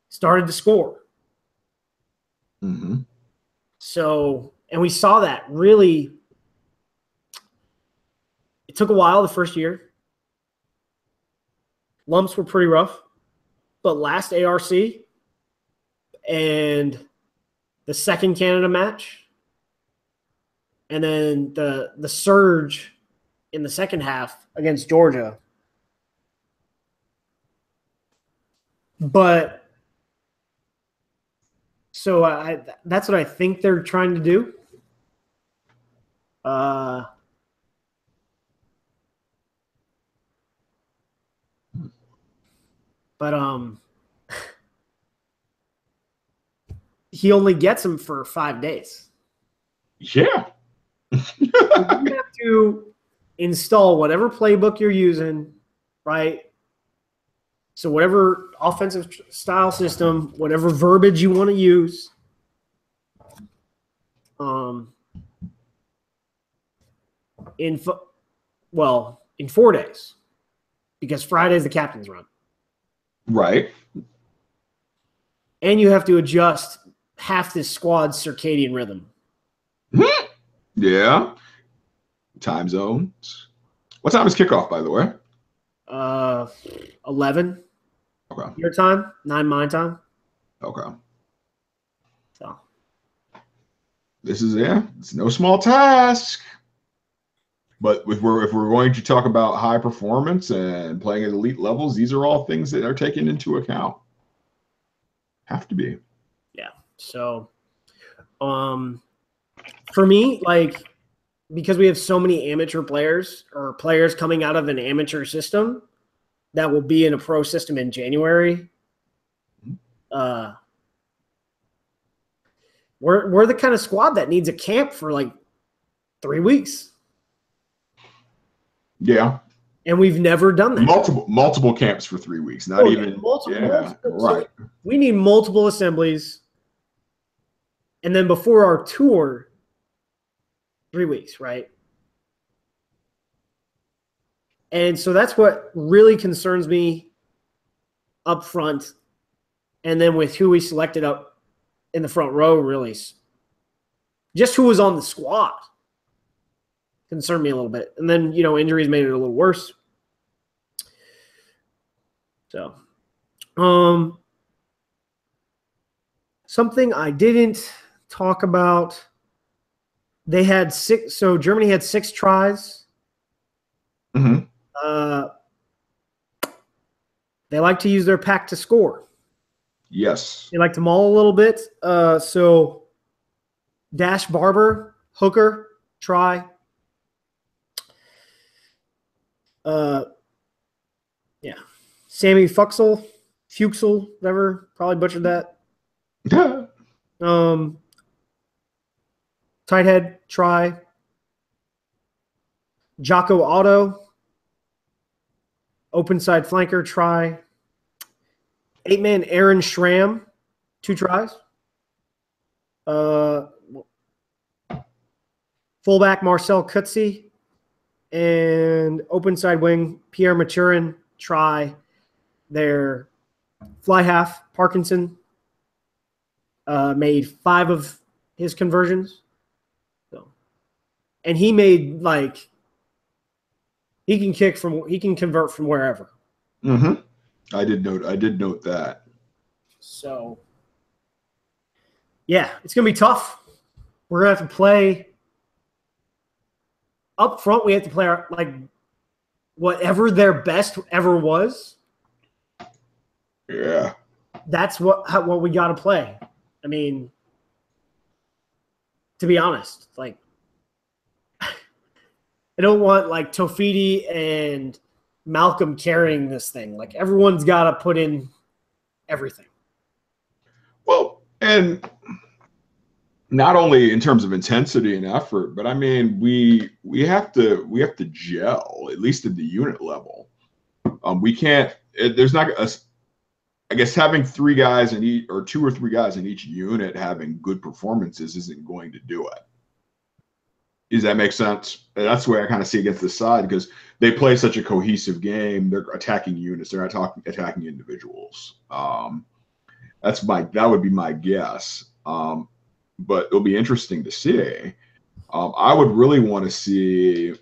started to score. Mm-hmm. So, and we saw that really, it took a while the first year. Lumps were pretty rough, but last ARC and the second Canada match, and then the surge in the second half against Georgia. But so that's what I think they're trying to do. But he only gets them for 5 days. Yeah. You have to install whatever playbook you're using, right? So whatever offensive style system, whatever verbiage you want to use, in 4 days, because Friday's the captain's run. Right. And you have to adjust half this squad's circadian rhythm. Yeah. Time zones. What time is kickoff, by the way? 11. Okay. Your time, 9 my time. Okay. So this is it's no small task. But if we're going to talk about high performance and playing at elite levels, these are all things that are taken into account. Have to be. Yeah. So for me, because we have so many amateur players or players coming out of an amateur system that will be in a pro system in January, we're the kind of squad that needs a camp for 3 weeks. Yeah. And we've never done that. Multiple camps for 3 weeks. Not even multiple. Right. So we need multiple assemblies. And then before our tour, 3 weeks, right? And so that's what really concerns me up front. And then with who we selected up in the front row, really, just who was on the squad concerned me a little bit. And then, injuries made it a little worse. So, something I didn't talk about, they had 6. So Germany had 6 tries. Mm-hmm. They like to use their pack to score. Yes. They like to maul a little bit. So Dash Barber, hooker, try. Yeah. Sammy Fuxel, whatever. Probably butchered that. Tight head, try. Jocko Otto, open side flanker, try. 8-man Aaron Schramm, 2 tries. Fullback Marcel Kutzi and open side wing, Pierre Maturin, try. Their fly half, Parkinson, made 5 of his conversions. So, and he made he can convert from wherever. Mm-hmm. I did note that. So yeah, it's gonna be tough. We're gonna have to play up front. We have to play whatever their best ever was. Yeah, that's what we got to play. I mean, to be honest, I don't want Tofiti and Malcolm carrying this thing. Everyone's got to put in everything. Well, and not only in terms of intensity and effort, but I mean, we have to gel, at least at the unit level. We can't. There's not a. I guess having 3 guys in each, or 2 or 3 guys in each unit having good performances isn't going to do it. Does that make sense? And that's the way I kind of see against this side, because they play such a cohesive game. They're attacking units. They're not attacking individuals. That would be my guess. But it'll be interesting to see. I would really want to see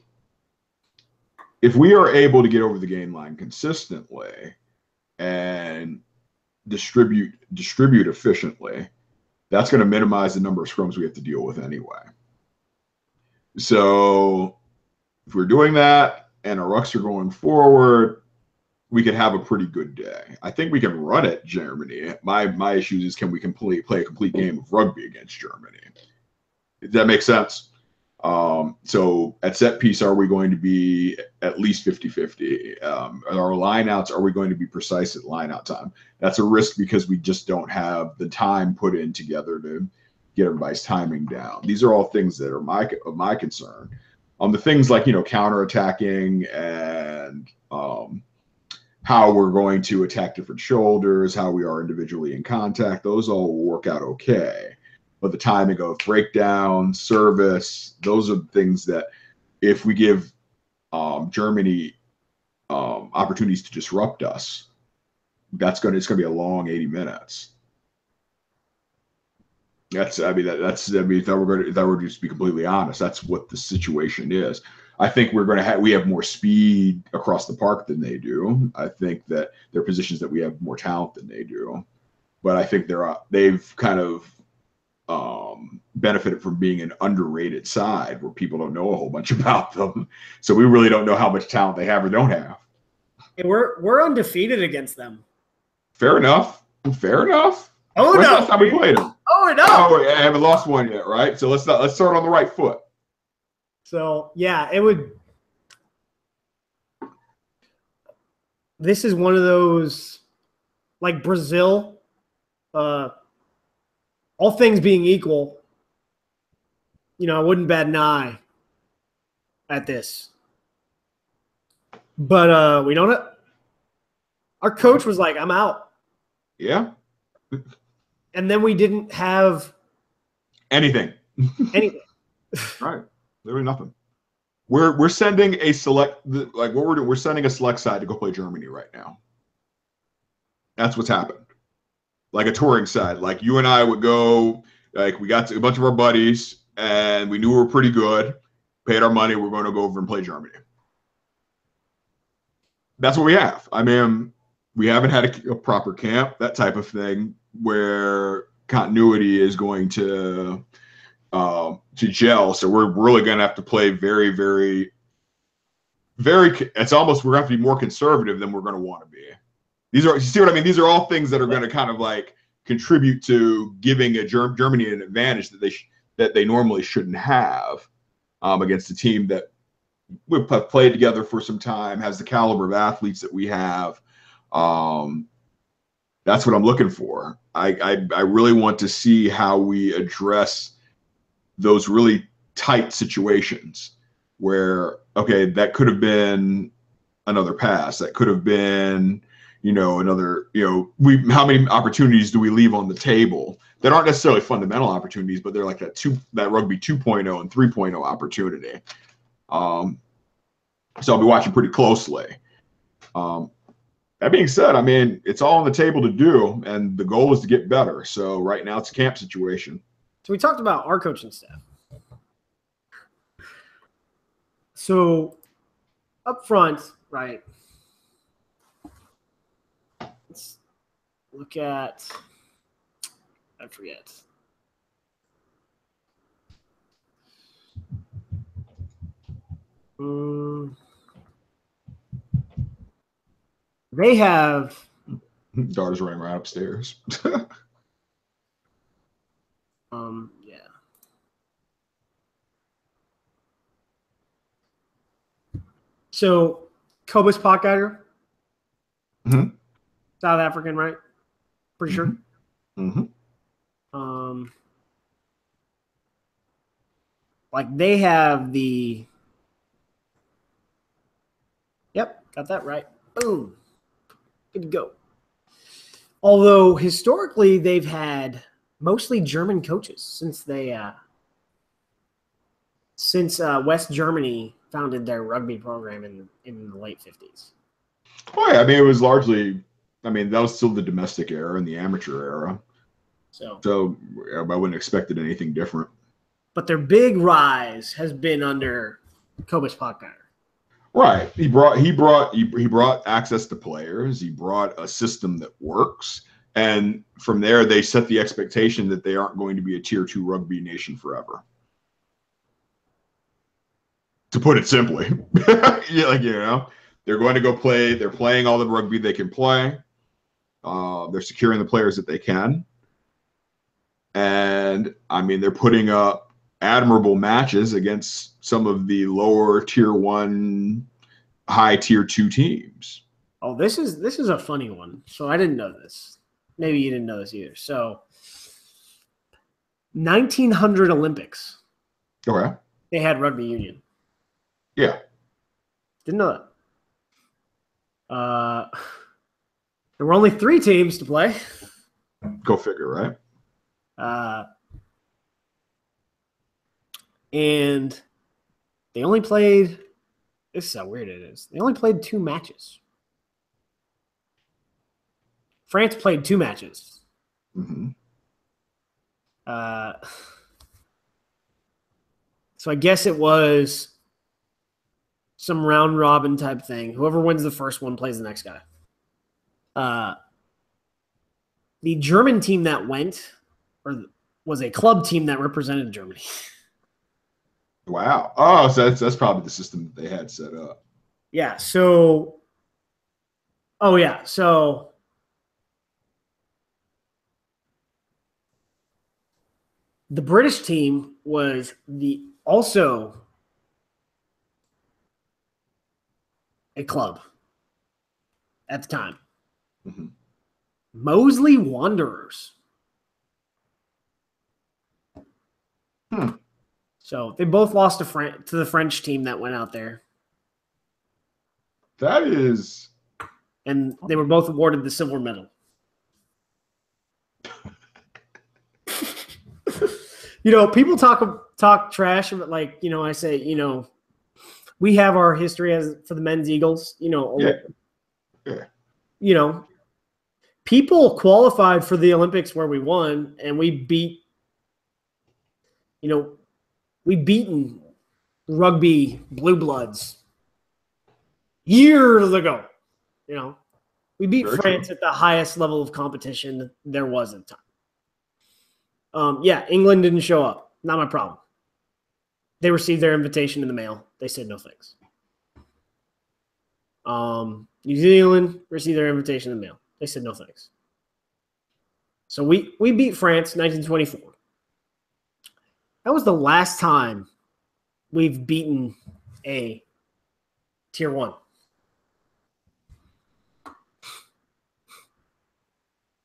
if we are able to get over the game line consistently and distribute efficiently. That's going to minimize the number of scrums we have to deal with anyway. So if we're doing that and our rucks are going forward, we could have a pretty good day. I think we can run it, Germany. My issue is, can we play a complete game of rugby against Germany? Does that make sense? So at set piece, are we going to be at least 50-50? Our lineouts, are we going to be precise at lineout time? That's a risk because we just don't have the time put in together to get everybody's timing down. These are all things that are of my concern. The things like, counterattacking and how we're going to attack different shoulders, how we are individually in contact, those all will work out okay. But the timing of breakdown, service, those are things that if we give Germany opportunities to disrupt us, it's going to be a long 80 minutes. If I were to just be completely honest, that's what the situation is. I think we have more speed across the park than they do. I think that there are positions that we have more talent than they do, but I think they've kind of benefited from being an underrated side where people don't know a whole bunch about them. So we really don't know how much talent they have or don't have. And we're undefeated against them. Fair enough. Oh, when's the last time we played them? Oh no! Oh, I haven't lost one yet, right? So let's start on the right foot. So yeah, it would. This is one of those, like Brazil. All things being equal, I wouldn't bat an eye at this. But we don't. Our coach was like, "I'm out." Yeah. And then we didn't have anything. Right. Literally nothing. We're sending a select, what we're doing. We're sending a select side to go play Germany right now. That's what's happened. Like a touring side. Like you and I would go. We got a bunch of our buddies, and we knew we were pretty good. Paid our money. We're going to go over and play Germany. That's what we have. I mean, we haven't had a proper camp, that type of thing, where continuity is going to gel. So we're really going to have to play very, very, very. It's almost, we're going to have to be more conservative than we're going to want to be. You see what I mean? These are all things that are going to kind of contribute to giving Germany an advantage that they normally shouldn't have against a team that we've played together for some time, has the caliber of athletes that we have. That's what I'm looking for. I really want to see how we address those really tight situations where, okay, that could have been another pass. That could have been, another, how many opportunities do we leave on the table that aren't necessarily fundamental opportunities, but they're like that rugby 2.0 and 3.0 opportunity. So I'll be watching pretty closely. That being said, I mean, it's all on the table to do, and the goal is to get better. So right now it's a camp situation. So we talked about our coaching staff. So up front, right, let's look at, I forget. They have Daughter's running right upstairs. yeah. So Cobus Potgieter, South African, right? Pretty sure. Like they have the. Yep, got that right. Boom. Good to go. Although historically they've had mostly German coaches since West Germany founded their rugby program in the late 50s. Oh yeah, I mean it was largely, I mean that was still the domestic era and the amateur era. So I wouldn't have expected anything different. But their big rise has been under Cobus Potgieter. Right. He brought access to players. He brought a system that works. And from there, they set the expectation that they aren't going to be a tier 2 rugby nation forever. To put it simply, they're going to go play. They're playing all the rugby they can play. They're securing the players that they can. And I mean, they're putting up admirable matches against some of the lower tier 1, high tier 2 teams. Oh, this is a funny one. So I didn't know this. Maybe you didn't know this either. So 1900 Olympics. Okay. They had rugby union. Yeah. Didn't know that. There were only 3 teams to play. Go figure, right? And they only played, this is how weird it is. They only played 2 matches. France played 2 matches. So I guess it was some round robin type thing. Whoever wins the first one plays the next guy. The German team that went, or was a club team that represented Germany. Wow. Oh, so that's probably the system that they had set up. Yeah. So, So the British team was also a club at the time. Moseley Wanderers. So they both lost to the French team that went out there. That is. And they were both awarded the silver medal. People talk trash, but I say, we have our history for the men's Eagles, people qualified for the Olympics where we won, and we beaten rugby blue bloods years ago. We beat Very France true. at the highest level of competition there was at the time. England didn't show up. Not my problem. They received their invitation in the mail. They said no thanks. New Zealand received their invitation in the mail. They said no thanks. So we beat France 1924. That was the last time we've beaten a tier 1.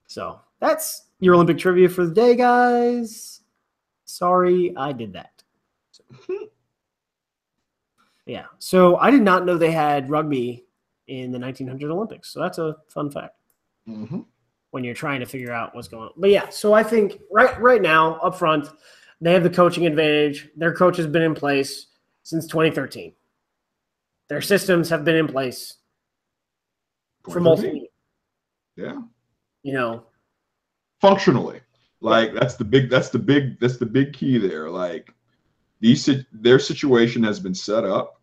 So that's your Olympic trivia for the day, guys. Sorry I did that. Yeah. So I did not know they had rugby in the 1900 Olympics. So that's a fun fact when you're trying to figure out what's going on. But yeah, so I think right now up front, they have the coaching advantage. Their coach has been in place since 2013. Their systems have been in place for multiple years. Yeah. You know, functionally, like that's the big key there. Like their situation has been set up,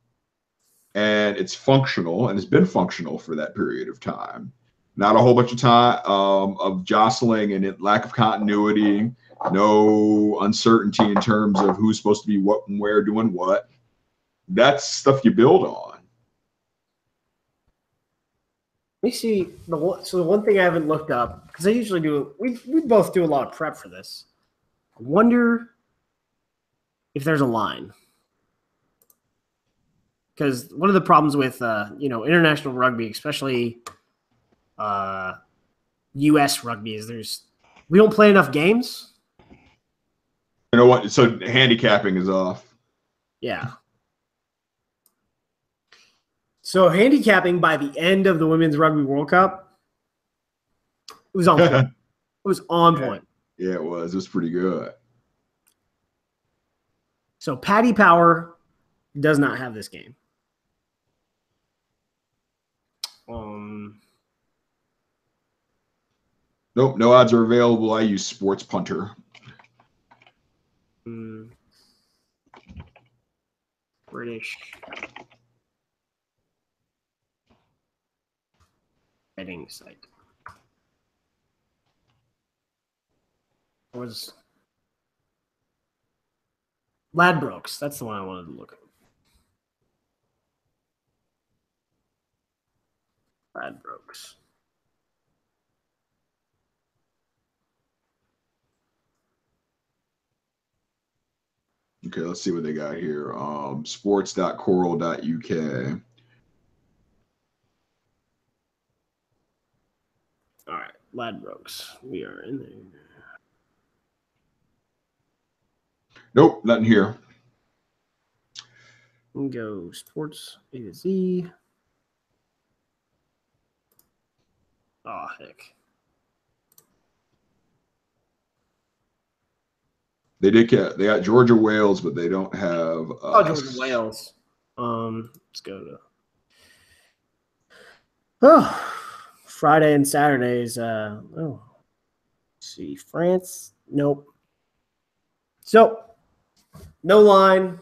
and it's functional, and it's been functional for that period of time. Not a whole bunch of time of jostling and lack of continuity, no uncertainty in terms of who's supposed to be what and where doing what. That's stuff you build on. Let me see. So the one thing I haven't looked up, because I usually do, we both do a lot of prep for this. I wonder if there's a line. Because one of the problems with, international rugby, especially U.S. rugby, is we don't play enough games. You know what? So handicapping is off. Yeah. So handicapping by the end of the Women's Rugby World Cup, it was on point. It was on point. Yeah, it was. It was pretty good. So Paddy Power does not have this game. Nope, no odds are available. I use Sports Punter. British betting site. Was Ladbrokes. That's the one I wanted to look at. Ladbrokes. Okay, let's see what they got here. Sports.coral.uk. All right, Ladbrokes. We are in there. Nope, nothing here. We can go sports A to Z. Oh, heck. They got Georgia Wales, but they don't have Georgia Wales. Let's go to Friday and Saturdays. Let's see, France. Nope. So no line.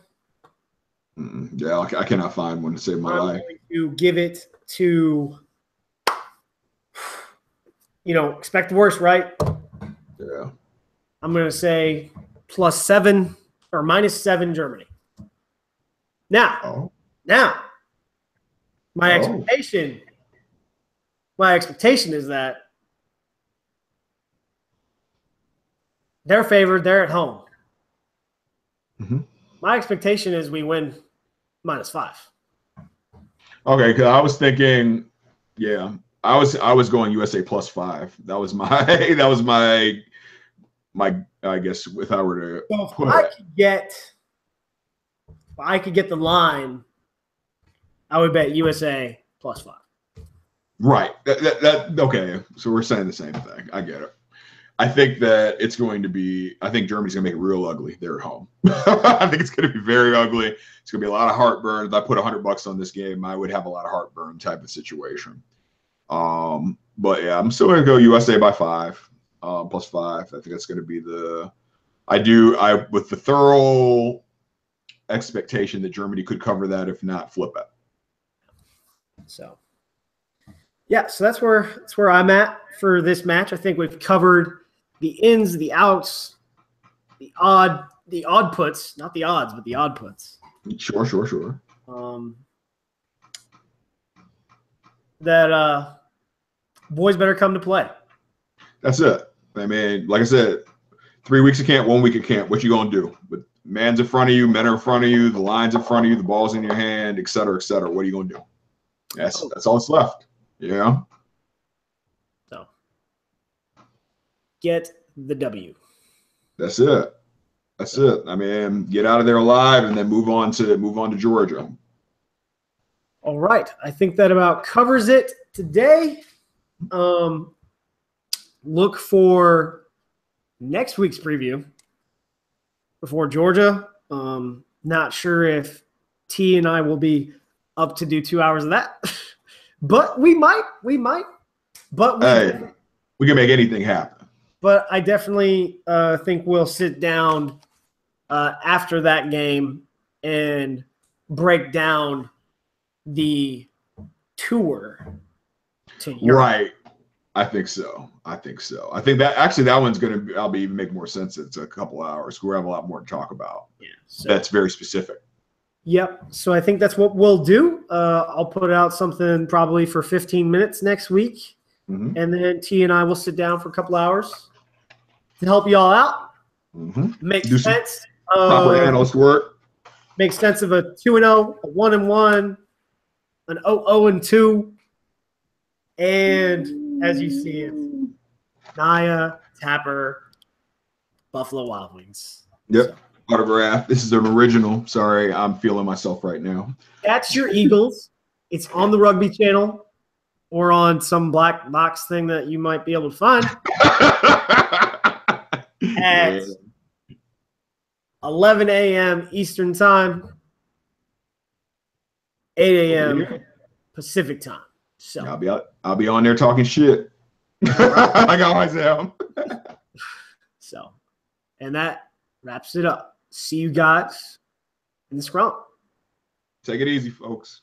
Yeah, I cannot find one to save my life. I'm going to give it to, expect the worst, right? Yeah. I'm going to say +7 or -7 Germany. Now, my expectation is that they're favored. They're at home. Mm-hmm. My expectation is we win -5. Okay, because I was thinking, I was going USA +5. That was my I guess if I were to if I could get the line, I would bet USA +5. Right. Okay. So we're saying the same thing. I get it. I think that it's going to be. I think Germany's going to make it real ugly. They're at home. I think it's going to be very ugly. It's going to be a lot of heartburn. If I put $100 on this game, I would have a lot of heartburn type of situation. But yeah, I'm still going to go USA by 5, +5. I think that's going to be with the thorough expectation that Germany could cover that, if not flip it. So, yeah, so that's where I'm at for this match. I think we've covered the ins, the outs, the odd puts, not the odds, but the odd puts. Sure. That boys better come to play. That's it. I mean, like I said, 3 weeks of camp, 1 week of camp. What you gonna do? But man's in front of you, men are in front of you, the line's in front of you, the ball's in your hand, et cetera, et cetera. What are you gonna do? That's all that's left. Yeah. So get the W. That's it. I mean, get out of there alive and then move on to Georgia. All right. I think that about covers it today. Look for next week's preview before Georgia. Not sure if T and I will be up to do 2 hours of that. But we might. But we can make anything happen. But I definitely think we'll sit down after that game and break down the tour to Europe. Right. I think so. I think that one's going to be even make more sense. It's a couple hours. We'll have a lot more to talk about. Yeah. So, that's very specific. Yep. So I think that's what we'll do. I'll put out something probably for 15 minutes next week. Mm-hmm. And then T and I will sit down for a couple hours to help you all out. Mm-hmm. Make sense of proper analyst work. Make sense of a 2-0, a 1-1, an 0-2, and as you see it, Naya, Tapper, Buffalo Wild Wings. Yep. So. Autograph. This is an original. Sorry, I'm feeling myself right now. That's your Eagles. It's on the Rugby Channel or on some black box thing that you might be able to find at 11 a.m. Eastern Time, 8 a.m. Pacific Time. So I'll be on there talking shit. Like I always am. So, and that wraps it up. See you guys in the scrum. Take it easy, folks.